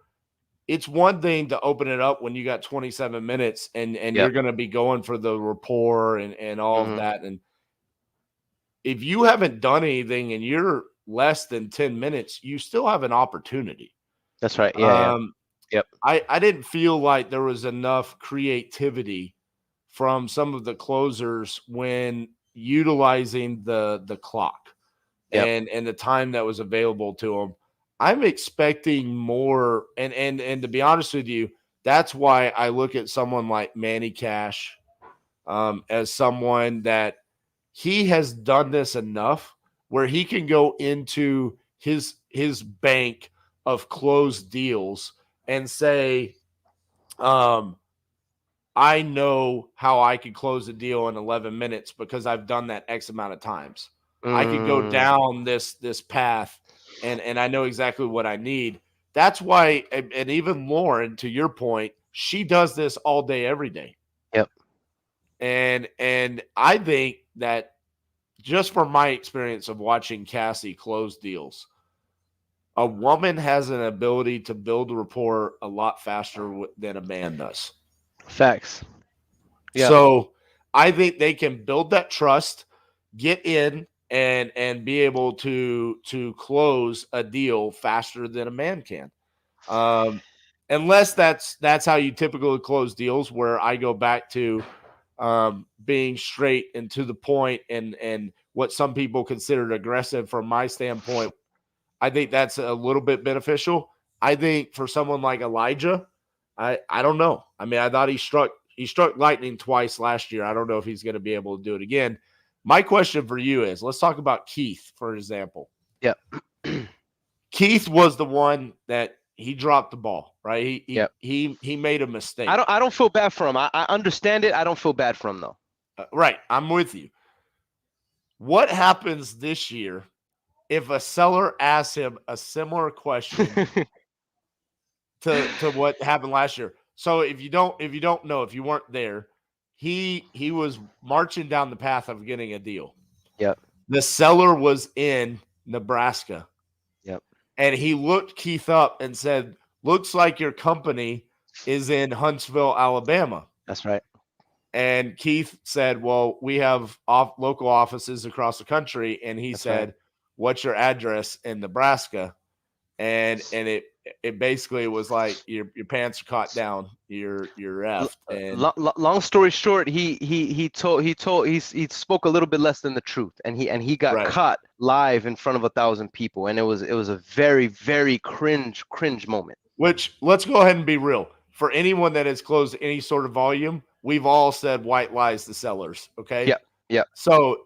it's one thing to open it up when you got 27 minutes and you're
Yep.
going to be going for the rapport and all of
Hmm.
that. And if you haven't done anything and you're less than 10 minutes, you still have an opportunity.
That's right. Yeah. Yeah.
Um,
Yep.
I didn't feel like there was enough creativity from some of the closers when utilizing the clock
Yep.
and the time that was available to them. I'm expecting more, and to be honest with you, that's why I look at someone like Manny Cash as someone that he has done this enough where he can go into his bank of closed deals and say, um, I know how I could close a deal in 11 minutes because I've done that X amount of times. I could go
Mm,
down this path and I know exactly what I need. That's why and even Lauren, to your point, she does this all day every day.
yep.
And I think that just from my experience of watching Cassie close deals, a woman has an ability to build rapport a lot faster than a man does.
Facts. Yep.
So I think they can build that trust, get in, and be able to close a deal faster than a man can. Um, unless that's how you typically close deals, where I go back to being straight and to the point and what some people considered aggressive from my standpoint. I think that's a little bit beneficial. I think for someone like Elijah, I don't know. I mean, I thought he struck lightning twice last year. I don't know if he's going to be able to do it again. My question for you is, let's talk about Keith, for example.
Yep.
Keith was the one that he dropped the ball, right? He he
Yep.
he he made a
I
mistake.
don't feel bad for him. I understand it. I don't feel bad for him though.
Right, I'm with you. What happens this year if a seller asks him a similar question to what happened last year? So if you don't know, if you weren't there, he was marching down the path of getting a deal.
Yep.
The seller was in Nebraska,
Yep.
and he looked Keith up and said, "Looks like your company is in Huntsville, Alabama."
That's right.
And Keith said, "Well, we have local offices across the country." And he
That's right.
said, "What's your address in Nebraska?" And it basically was like your pants are caught down, you're effed. And
Long story short, he spoke a little bit less than the truth, and he got
right,
caught live in front of 1,000 people, and it was a very, very cringe moment.
which, let's go ahead and be real. For anyone that has closed any sort of volume, we've all said white lies to sellers. Okay.
Yep. Yep.
So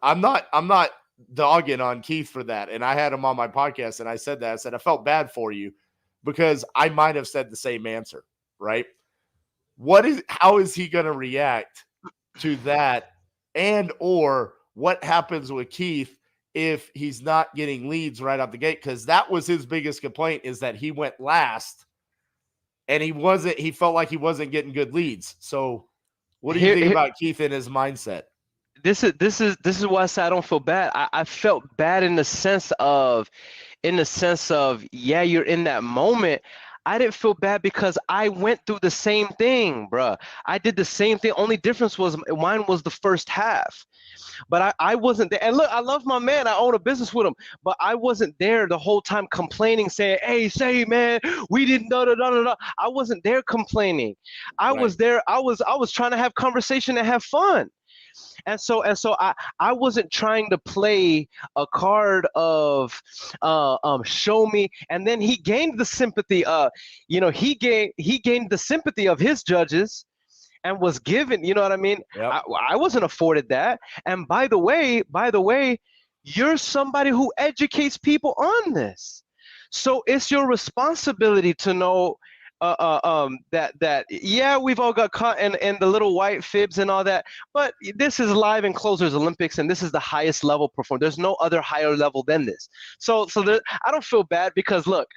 I'm not dogging on Keith for that. And I had him on my podcast and I said that. I said, I felt bad for you because I might have said the same answer, right? How is he going to react to that? And or what happens with Keith if he's not getting leads right out the gate? Because that was his biggest complaint, is that he went last and he felt like he wasn't getting good leads. So what do you think about Keith and his mindset?
This is why I say I don't feel bad. I felt bad in the sense of, yeah, you're in that moment. I didn't feel bad because I went through the same thing, bruh. I did the same thing. Only difference was mine was the first half. But I wasn't there. And look, I love my man. I own a business with him. But I wasn't there the whole time complaining, saying, hey, say, man, we didn't da. I wasn't there complaining. I was there. I was trying to have conversation and have fun. And so I wasn't trying to play a card of show me. And then he gained the sympathy. He gained the sympathy of his judges and was given. You know what I mean?
Yep.
I wasn't afforded that. And by the way, you're somebody who educates people on this. So it's your responsibility to know that yeah, we've all got caught in the little white fibs and all that, but this is live in Closers Olympics, and this is the highest level performance. There's no other higher level than this. So I don't feel bad, because look,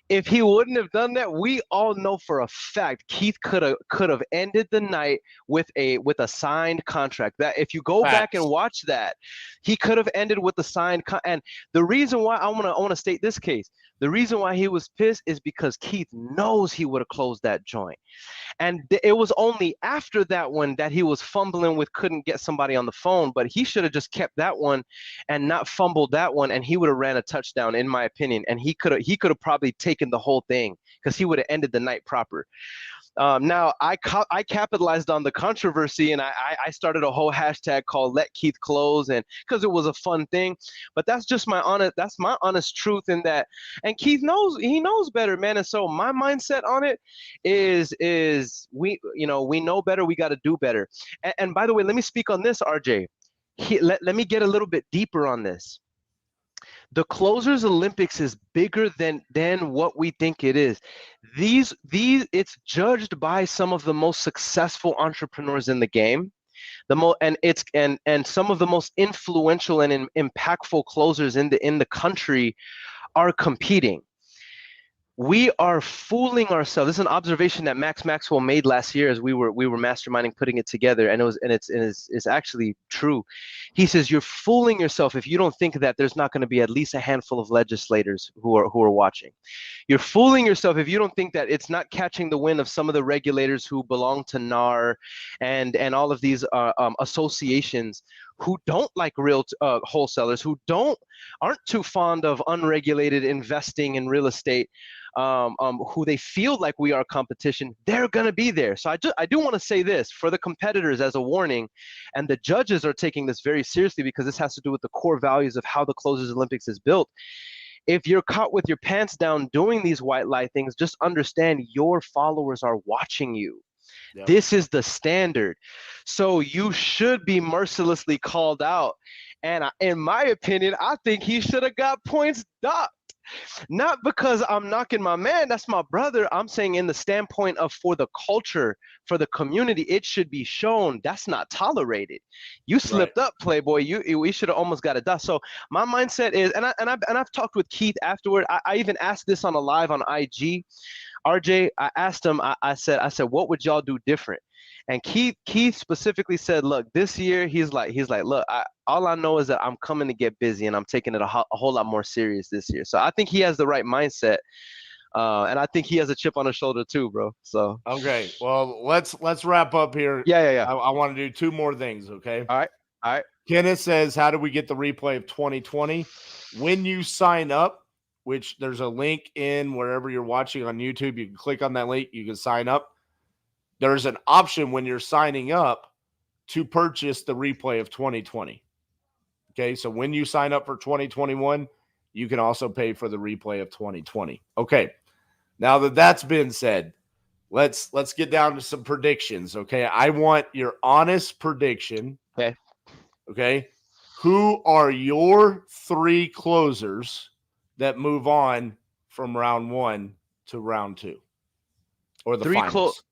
if he wouldn't have done that, we all know for a fact Keith could have ended the night with a signed contract. That if you go back and watch that, he could have ended with a signed and the reason why I want to state this case, the reason why he was pissed is because Keith knows he would have closed that joint. And it was only after that one that he was fumbling with, couldn't get somebody on the phone, but he should have just kept that one and not fumbled that one, and he would have ran a touchdown, in my opinion. And he could have probably taken the whole thing, because he would have ended the night proper. Now I capitalized on the controversy, and I started a whole hashtag called Let Keith Close, and because it was a fun thing. But that's just my honest truth in that. And Keith knows better, man. And so my mindset on it is we know better, we got to do better. And by the way, let me speak on this, RJ. Let me get a little bit deeper on this. The Closers Olympics is bigger than what we think it is. These it's judged by some of the most successful entrepreneurs in the game, and some of the most influential and impactful closers in the country are competing. We are fooling ourselves. This is an observation that Max Maxwell made last year as we were masterminding putting it together, and it's actually true. He says you're fooling yourself if you don't think that there's not going to be at least a handful of legislators who are watching. You're fooling yourself if you don't think that it's not catching the wind of some of the regulators who belong to NAR and all of these associations who don't like real wholesalers, who aren't too fond of unregulated investing in real estate, who they feel like we are competition. They're going to be there. So I do want to say this for the competitors as a warning, and the judges are taking this very seriously, because this has to do with the core values of how the Closers Olympics is built. If you're caught with your pants down doing these white lie things, just understand your followers are watching you. Yep. This is the standard. So you should be mercilessly called out. And in my opinion, I think he should have got points docked. Not because I'm knocking my man, that's my brother. I'm saying in the standpoint of, for the culture, for the community, it should be shown that's not tolerated. You slipped up, Playboy. We should have almost got it done. So my mindset is, and I've talked with Keith afterward. I even asked this on a live on IG. RJ, I asked him, I said, what would y'all do different? And Keith specifically said, look, this year, he's like, look, all I know is that I'm coming to get busy, and I'm taking it a whole lot more serious this year. So I think he has the right mindset. And I think he has a chip on his shoulder too, bro. So
okay. Well, let's wrap up here.
Yeah.
I want to do two more things, okay?
All right.
Kenneth says, how do we get the replay of 2020? When you sign up which there's a link in wherever you're watching on YouTube. You can click on that link. You can sign up. There's an option when you're signing up to purchase the replay of 2020. Okay, so when you sign up for 2021, you can also pay for the replay of 2020. Okay, now that that's been said, let's get down to some predictions. Okay, I want your honest prediction.
Okay.
Okay, who are your 3 closers that move on from round 1 to round 2, or the finals?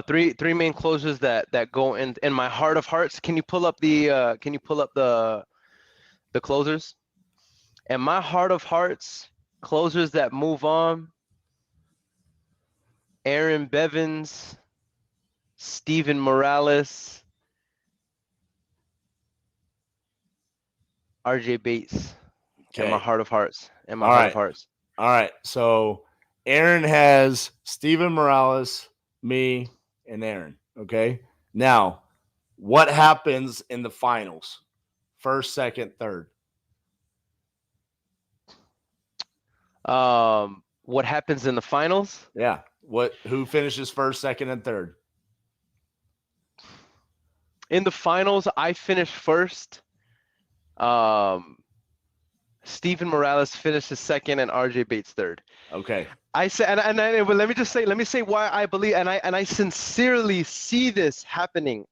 Three main closers that go in my heart of hearts. Can you pull up the closers? And my heart of hearts, closers that move on: Earon Bevans, Steven Morales, RJ Bates.
Okay.
In my heart of hearts.
All right. So Earon has Steven Morales, me, and Earon. Okay. Now, what happens in the finals? First, second, third.
What happens in the finals?
Yeah. Who finishes first, second, and third?
In the finals, I finished first. Steven Morales finishes second, and RJ Bates third.
Okay.
I said, but let me say why I believe, and I sincerely see this happening.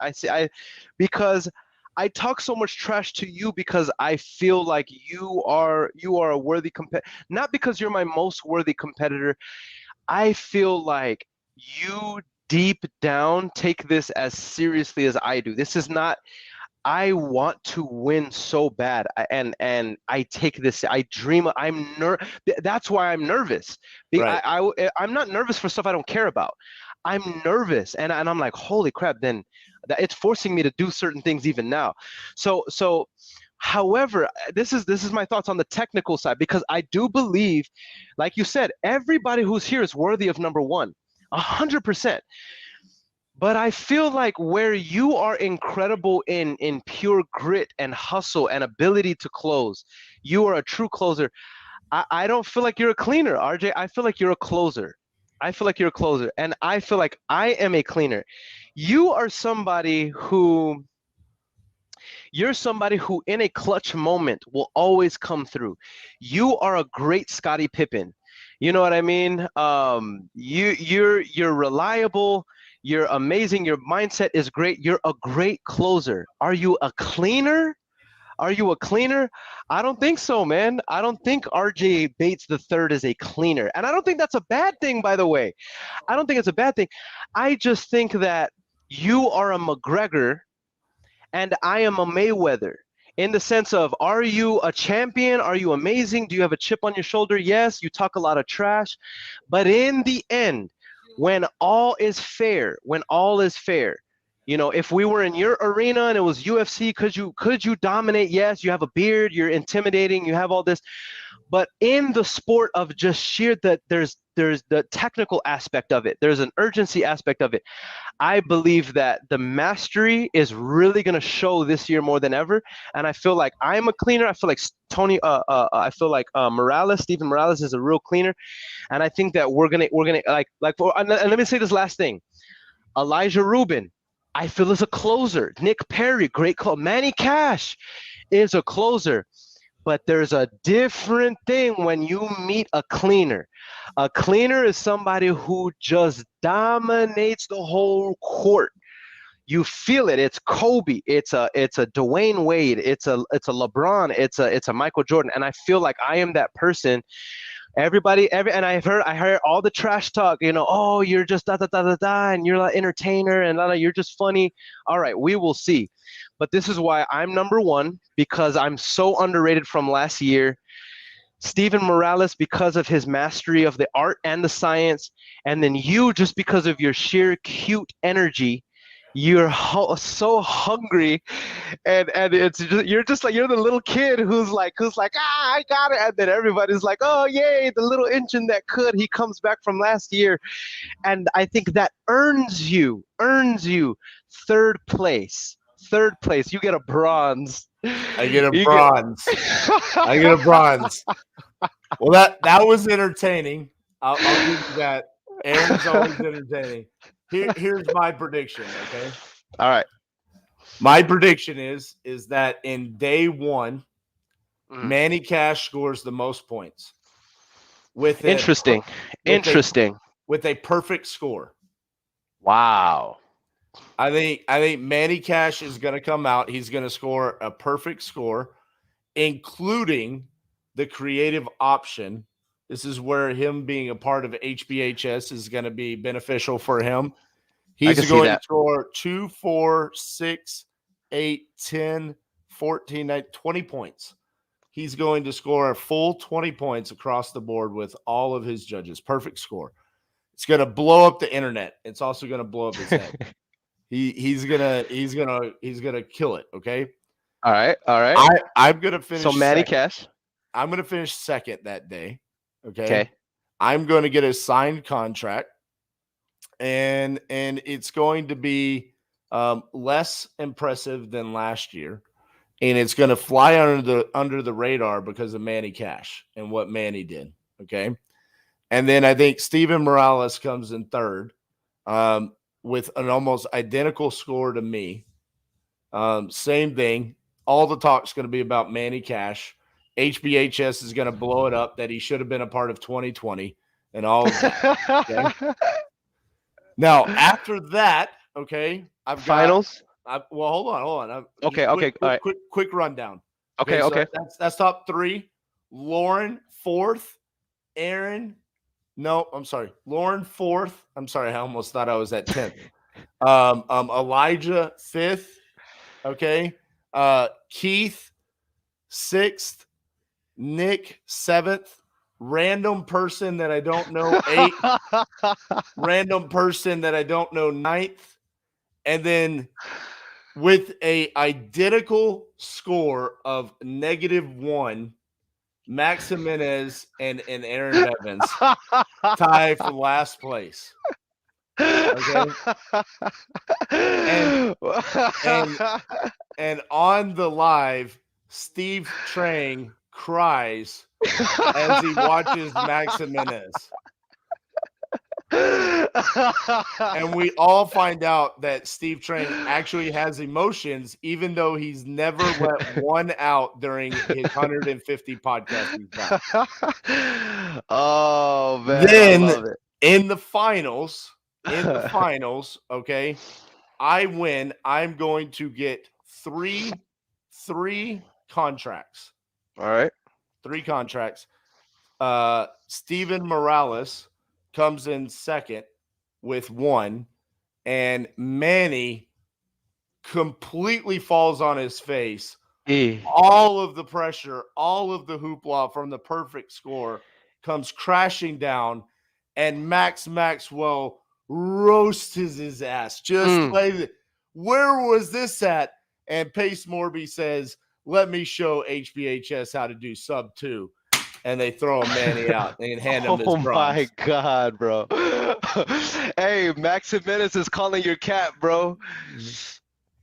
Because I talk so much trash to you because I feel like you are a worthy competitor, not because you're my most worthy competitor. I feel like you deep down take this as seriously as I do. This is not. I want to win so bad, and I take this. I dream. That's why I'm nervous.
Right.
I'm not nervous for stuff I don't care about. I'm nervous, and I'm like, holy crap! Then it's forcing me to do certain things even now. So, however, this is my thoughts on the technical side, because I do believe, like you said, everybody who's here is worthy of number 1, 100%. But I feel like where you are incredible in pure grit and hustle and ability to close, you are a true closer. I don't feel like you're a cleaner, RJ. I feel like you're a closer. And I feel like I am a cleaner. You're somebody who in a clutch moment will always come through. You are a great Scottie Pippen. You know what I mean? You're reliable. You're amazing. Your mindset is great. You're a great closer. Are you a cleaner? I don't think so, man. I don't think RJ Bates III is a cleaner. And I don't think that's a bad thing, by the way. I don't think it's a bad thing. I just think that you are a McGregor and I am a Mayweather. In the sense of, are you a champion? Are you amazing? Do you have a chip on your shoulder? Yes, you talk a lot of trash. But in the end, when all is fair, if we were in your arena and it was UFC, could you dominate? Yes, you have a beard, you're intimidating, you have all this. But in the sport of just sheer that there's the technical aspect of it. There's an urgency aspect of it. I believe that the mastery is really going to show this year more than ever. And I feel like I'm a cleaner. I feel like Steven Morales is a real cleaner. And I think that we're gonna and let me say this last thing. Elijah Rubin, I feel is a closer. Nick Perry, great call. Manny Cash is a closer. But there's a different thing when you meet a cleaner. A cleaner is somebody who just dominates the whole court. You feel it. It's Kobe. It's a Dwayne Wade. It's a LeBron. It's a Michael Jordan. And I feel like I am that person. And I heard all the trash talk, oh, you're just da da da da da, and you're an entertainer, and you're just funny. All right, we will see. But this is why I'm number 1, because I'm so underrated from last year. Steven Morales, because of his mastery of the art and the science, and then you, just because of your sheer cute energy. You're so hungry, and it's just, you're the little kid who's like I got it, and then everybody's like, oh yay, the little engine that could. He comes back from last year, and I think that earns you third place. You get a bronze.
I get a bronze. I get a bronze. Well, that was entertaining. I'll give you that. Aaron's always entertaining. Here's my prediction. Okay,
All right.
my prediction is that in day one,
Mhm.
Manny Cash scores the most points with
Interesting.
with a
Interesting.
with a perfect score.
Wow.
I think Manny Cash is going to come out. He's going to score a perfect score, including the creative option. This is where him being a part of HBHS is going to be beneficial for him.
I can
He's
see
going to
that.
score 2, 4, 6, 8, 10, 14, 9, 20 points. He's going to score a full 20 points across the board with all of his judges. Perfect score. It's going to blow up the internet. It's also going to blow up his head. He's gonna kill it. Okay.
All right. All right.
I'm gonna finish.
So Manny
second.
Cash.
I'm gonna finish second that day. Okay.
Okay.
I'm going to get a signed contract, and it's going to be less impressive than last year, and it's going to fly under the radar because of Manny Cash and what Manny did. Okay. And then I think Steven Morales comes in third. With an almost identical score to me. Same thing. All the talk's going to be about Manny Cash. HBHS is going to blow it up that he should have been a part of 2020 and all of that. Okay? Now, after that, okay, I've got
Finals.
well, hold on.
Okay. Okay. All right.
Quick rundown.
Okay.
So
Okay.
that's top three. Lauren fourth. Aaron. No, I'm sorry. Lauren fourth. I'm sorry. I almost thought I was at 10th. Elijah fifth. Okay. Keith sixth. Nick seventh. Random person that I don't know eighth. Random person that I don't know ninth. And then with a identical score of -1, Max Jimenez and Earon Bevans tie for last place. Okay. And on the live, Steve Trang cries as he watches Max Jimenez. And we all find out that Steve Trang actually has emotions, even though he's never let one out during his 150 podcasting time.
Oh man,
Then
I love it.
in the finals, okay, I win. I'm going to get three contracts.
All right.
3 contracts. Steven Morales comes in second with 1, and Manny completely falls on his face. All of the pressure, all of the hoopla from the perfect score comes crashing down, and Max Maxwell roasts his ass. Just like, where was this at? And Pace Morby says, "Let me show HBHS how to do sub 2." And they throw Manny out and hand him his bronze.
Oh my god, bro. Hey, Max Jimenez is calling your cat, bro.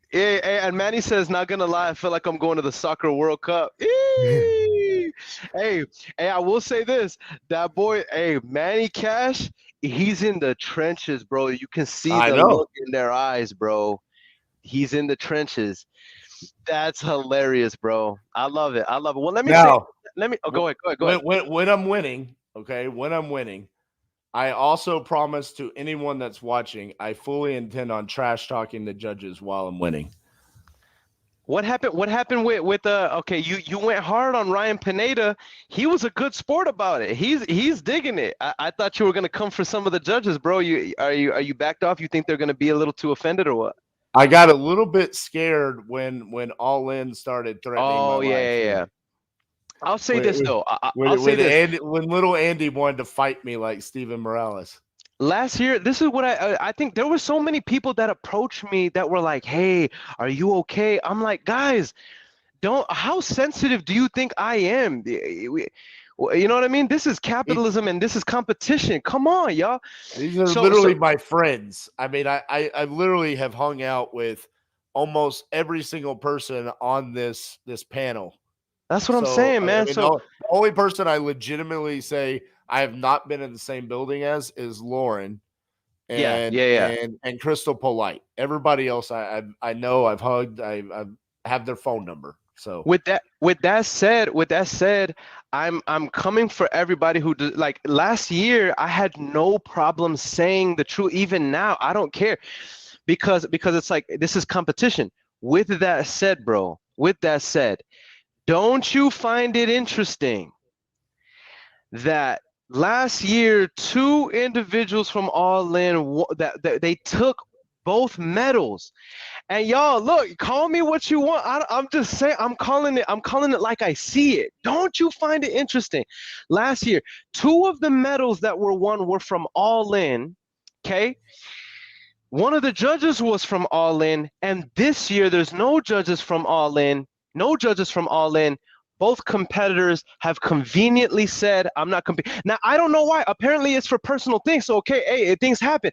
Hey, and Manny says, "Not gonna lie, I feel like I'm going to the soccer World Cup." Hey, I will say this: that boy, Manny Cash, he's in the trenches, bro. You can see the look in their eyes, bro. He's in the trenches. That's hilarious, bro. I love it. Well, let me go ahead.
When I'm winning, okay, when I'm winning, I also promise to anyone that's watching, I fully intend on trash talking the judges while I'm winning.
What happened with okay, you went hard on Ryan Pineda. He was a good sport about it. He's digging it. I thought you were gonna come for some of the judges, bro. Are you backed off? You think they're gonna be a little too offended or what?
I got a little bit scared when All In started threatening my life.
Yeah. I'll say this though.
When little Andy wanted to fight me like Steven Morales.
Last year, this is what I think there were so many people that approached me that were like, "Hey, are you okay?" I'm like, guys, how sensitive do you think I am? You know what I mean? This is capitalism and this is competition. Come on, y'all.
These are literally my friends. I mean, I literally have hung out with almost every single person on this panel.
That's what I'm
So
saying,
I
man.
mean,
So
the only person I legitimately say I have not been in the same building as is Lauren
yeah.
and Crystal Polite. Everybody else I know, I've hugged, I have their phone number. So
With that said, I'm coming for everybody who like last year I had no problem saying the truth. Even now, I don't care because it's like this is competition. With that said, bro, with that said, don't you find it interesting that last year two individuals from All In that they took both medals? And y'all, look, call me what you want. I'm just saying, I'm calling it like I see it. Don't you find it interesting? Last year, two of the medals that were won were from All In. Okay. One of the judges was from All In, and this year there's no judges from All In. No judges from All In. Both competitors have conveniently said, "I'm not competing." Now I don't know why. Apparently, it's for personal things. So okay, hey, things happen.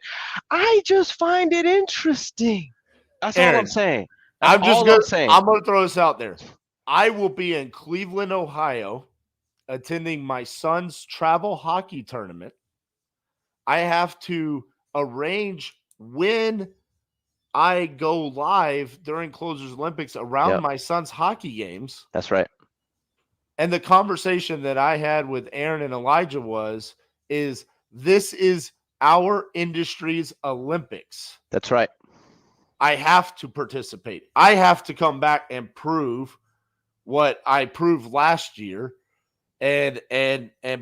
I just find it interesting. That's all I'm
Aaron,
saying. That's all I'm saying.
I'm gonna throw this out there. I will be in Cleveland, Ohio, attending my son's travel hockey tournament. I have to arrange when I go live during Closers Olympics around
Yep,
my son's hockey games.
that's right.
And the conversation that I had with Aaron and Elijah is this is our industry's Olympics.
That's right.
I have to participate. I have to come back and prove what I proved last year. And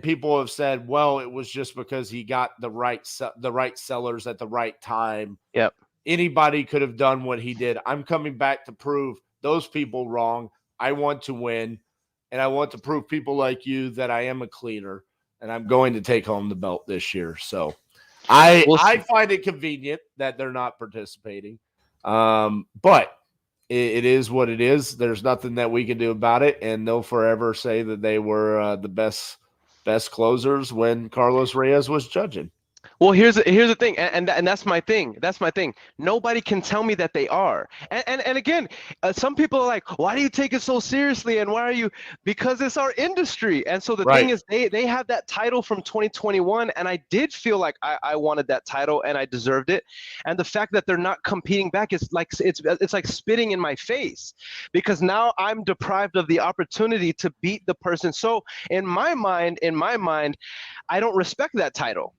people have said, well, it was just because he got the right sellers at the right time.
Yep.
Anybody could have done what he did. I'm coming back to prove those people wrong. I want to win, and I want to prove people like you that I am a cleaner, and I'm going to take home the belt this year. So I find it convenient that they're not participating. But it is what it is. There's nothing that we can do about it, and they'll forever say that they were the best closers when Carlos Reyes was judging.
Well, here's the thing, and that's my thing. That's my thing. Nobody can tell me that they are. And again, some people are like, "Why do you take it so seriously?" And why are you? Because it's our industry. And so the thing is, they have that title from 2021, and I did feel like I wanted that title and I deserved it. And the fact that they're not competing back is like it's like spitting in my face, because now I'm deprived of the opportunity to beat the person. So in my mind, I don't respect that title.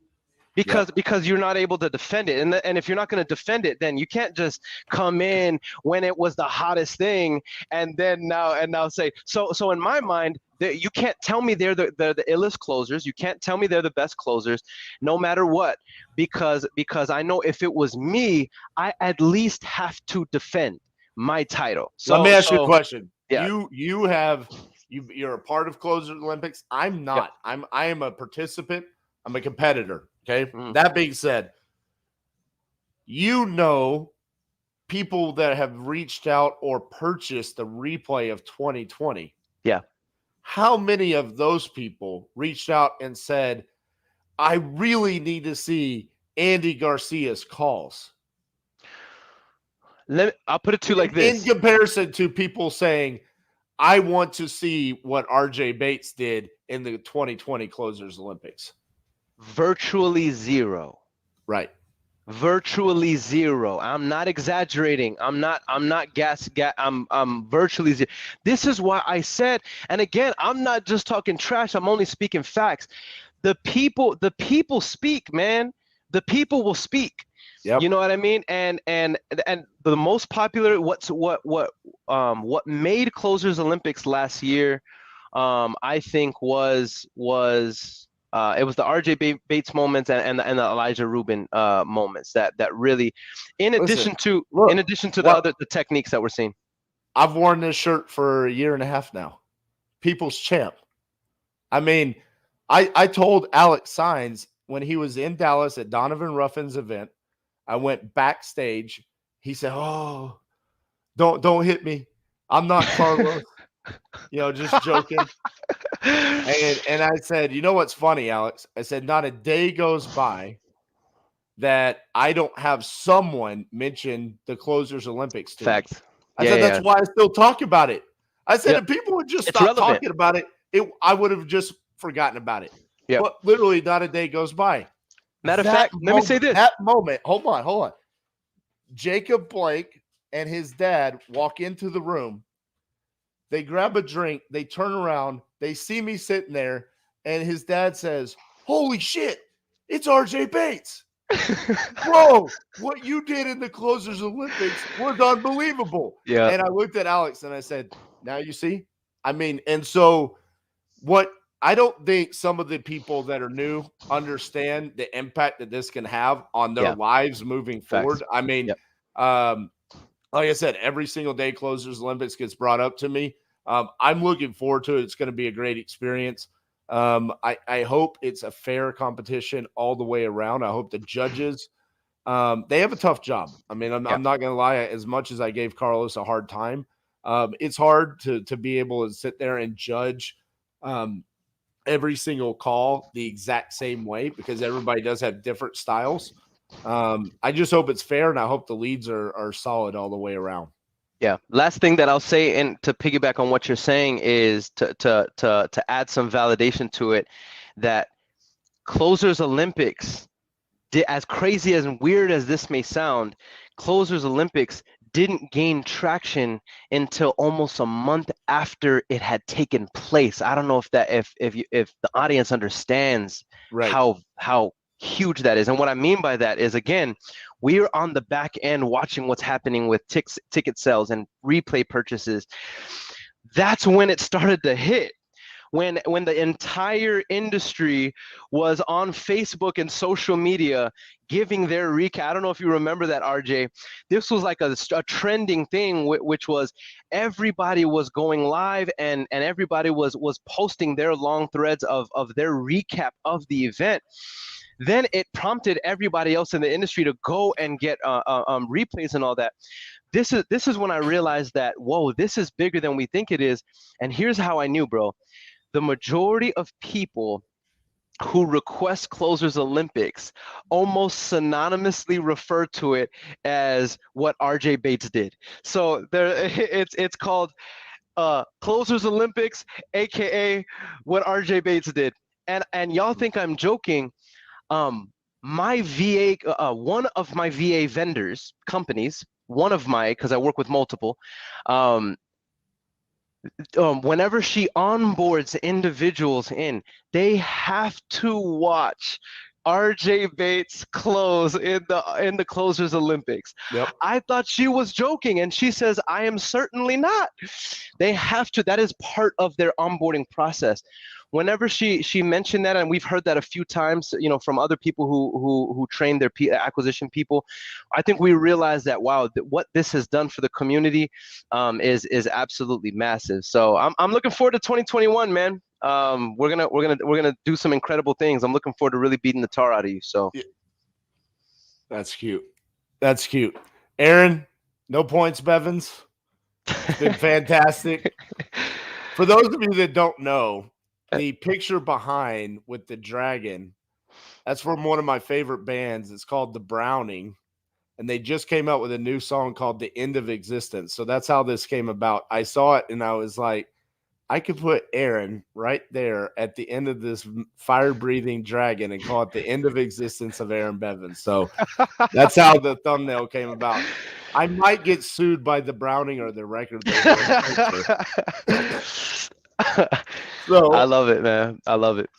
Because you're not able to defend it, and if you're not going to defend it, then you can't just come in when it was the hottest thing and now say so in my mind you can't tell me they're the illest closers. You can't tell me they're the best closers, no matter what, because I know if it was me, I at least have to defend my title. So
let me ask you a question.
Yeah.
You're a part of Closers Olympics. I'm not.
Yep.
I am a participant. I'm a competitor. Okay.
Mm.
That being said, people that have reached out or purchased the replay of 2020.
Yeah.
How many of those people reached out and said, I really need to see Andy Garcia's calls?
I'll put it to you like this.
In comparison to people saying, I want to see what RJ Bates did in the 2020 Closers Olympics.
Virtually zero.
Right.
Virtually zero. I'm not exaggerating. I'm virtually zero. This is why I said, and again, I'm not just talking trash. I'm only speaking facts. The people speak, man. The people will speak. Yep. You know what I mean? And the most popular, what made Closers Olympics last year, I think was it was the RJ Bates moments and the Elijah Rubin moments that really, in addition to the techniques that we're seeing.
I've worn this shirt for a year and a half now. People's champ. I mean, I told Alex Saenz when he was in Dallas at Donovan Ruffin's event, I went backstage. He said, "Oh, don't hit me. I'm not Carlos." Just joking. And I said, you know what's funny, Alex? I said, not a day goes by that I don't have someone mention the Closers Olympics to
Facts.
me. I said, that's why I still talk about it. I said
Yep.
if people would just
It's
stop
relevant.
talking about it, I would have just forgotten about it.
Yep.
But literally not a day goes by.
Matter of fact, let me say this.
That moment, hold on. Jacob Blake and his dad walk into the room. They grab a drink. They turn around. They see me sitting there. And his dad says, "Holy shit, it's RJ Bates." Bro, what you did in the Closers Olympics was unbelievable.
Yeah.
And I looked at Alex and I said, now you see? I mean, and so what I don't think some of the people that are new understand the impact that this can have on their lives moving forward. I mean, like I said, every single day Closers Olympics gets brought up to me. I'm looking forward to it. It's going to be a great experience. I hope it's a fair competition all the way around. I hope the judges, they have a tough job. I mean, I'm not going to lie. As much as I gave Carlos a hard time, it's hard to be able to sit there and judge every single call the exact same way because everybody does have different styles. I just hope it's fair, and I hope the leads are solid all the way around.
Yeah. Last thing that I'll say, and to piggyback on what you're saying, is to add some validation to it, that Closers Olympics, as crazy and weird as this may sound, Closers Olympics didn't gain traction until almost a month after it had taken place. I don't know if the audience understands how huge that is. And what I mean by that is, again, we're on the back end watching what's happening with ticket sales and replay purchases. That's when it started to hit. When the entire industry was on Facebook and social media giving their recap. I don't know if you remember that, RJ. This was like a trending thing, which was everybody was going live and everybody was posting their long threads of their recap of the event. Then it prompted everybody else in the industry to go and get replays and all that. This is when I realized that, whoa, this is bigger than we think it is. And here's how I knew, bro. The majority of people who request Closers Olympics almost synonymously refer to it as what RJ Bates did. So it's called Closers Olympics, aka what RJ Bates did. And y'all think I'm joking. My VA, one of my VA vendors companies, because I work with multiple, whenever she onboards individuals in, they have to watch RJ Bates close in the Closers Olympics.
Yep.
I thought she was joking, and she says, I am certainly not. They have to. That is part of their onboarding process. Whenever she mentioned that, and we've heard that a few times, from other people who train their acquisition people, I think we realized that, wow, what this has done for the community is absolutely massive. So I'm looking forward to 2021, man. We're gonna do some incredible things. I'm looking forward to really beating the tar out of you. So
that's cute. That's cute. Earon, no points, Bevans. It's been fantastic. For those of you that don't know, the picture behind with the dragon, that's from one of my favorite bands. It's called The Browning, and they just came out with a new song called The End of Existence. So that's how this came about. I saw it and I was like, I could put Earon right there at the end of this fire-breathing dragon and call it The End of Existence of Earon Bevans. So that's how the thumbnail came about. I might get sued by the Browning or the record label. So
I love it, man. I love it.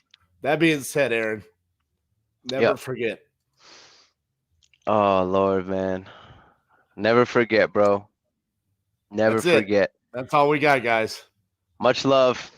That being said, Earon, never forget.
Oh, Lord, man. Never forget, bro. Never forget.
That's all we got, guys.
Much love.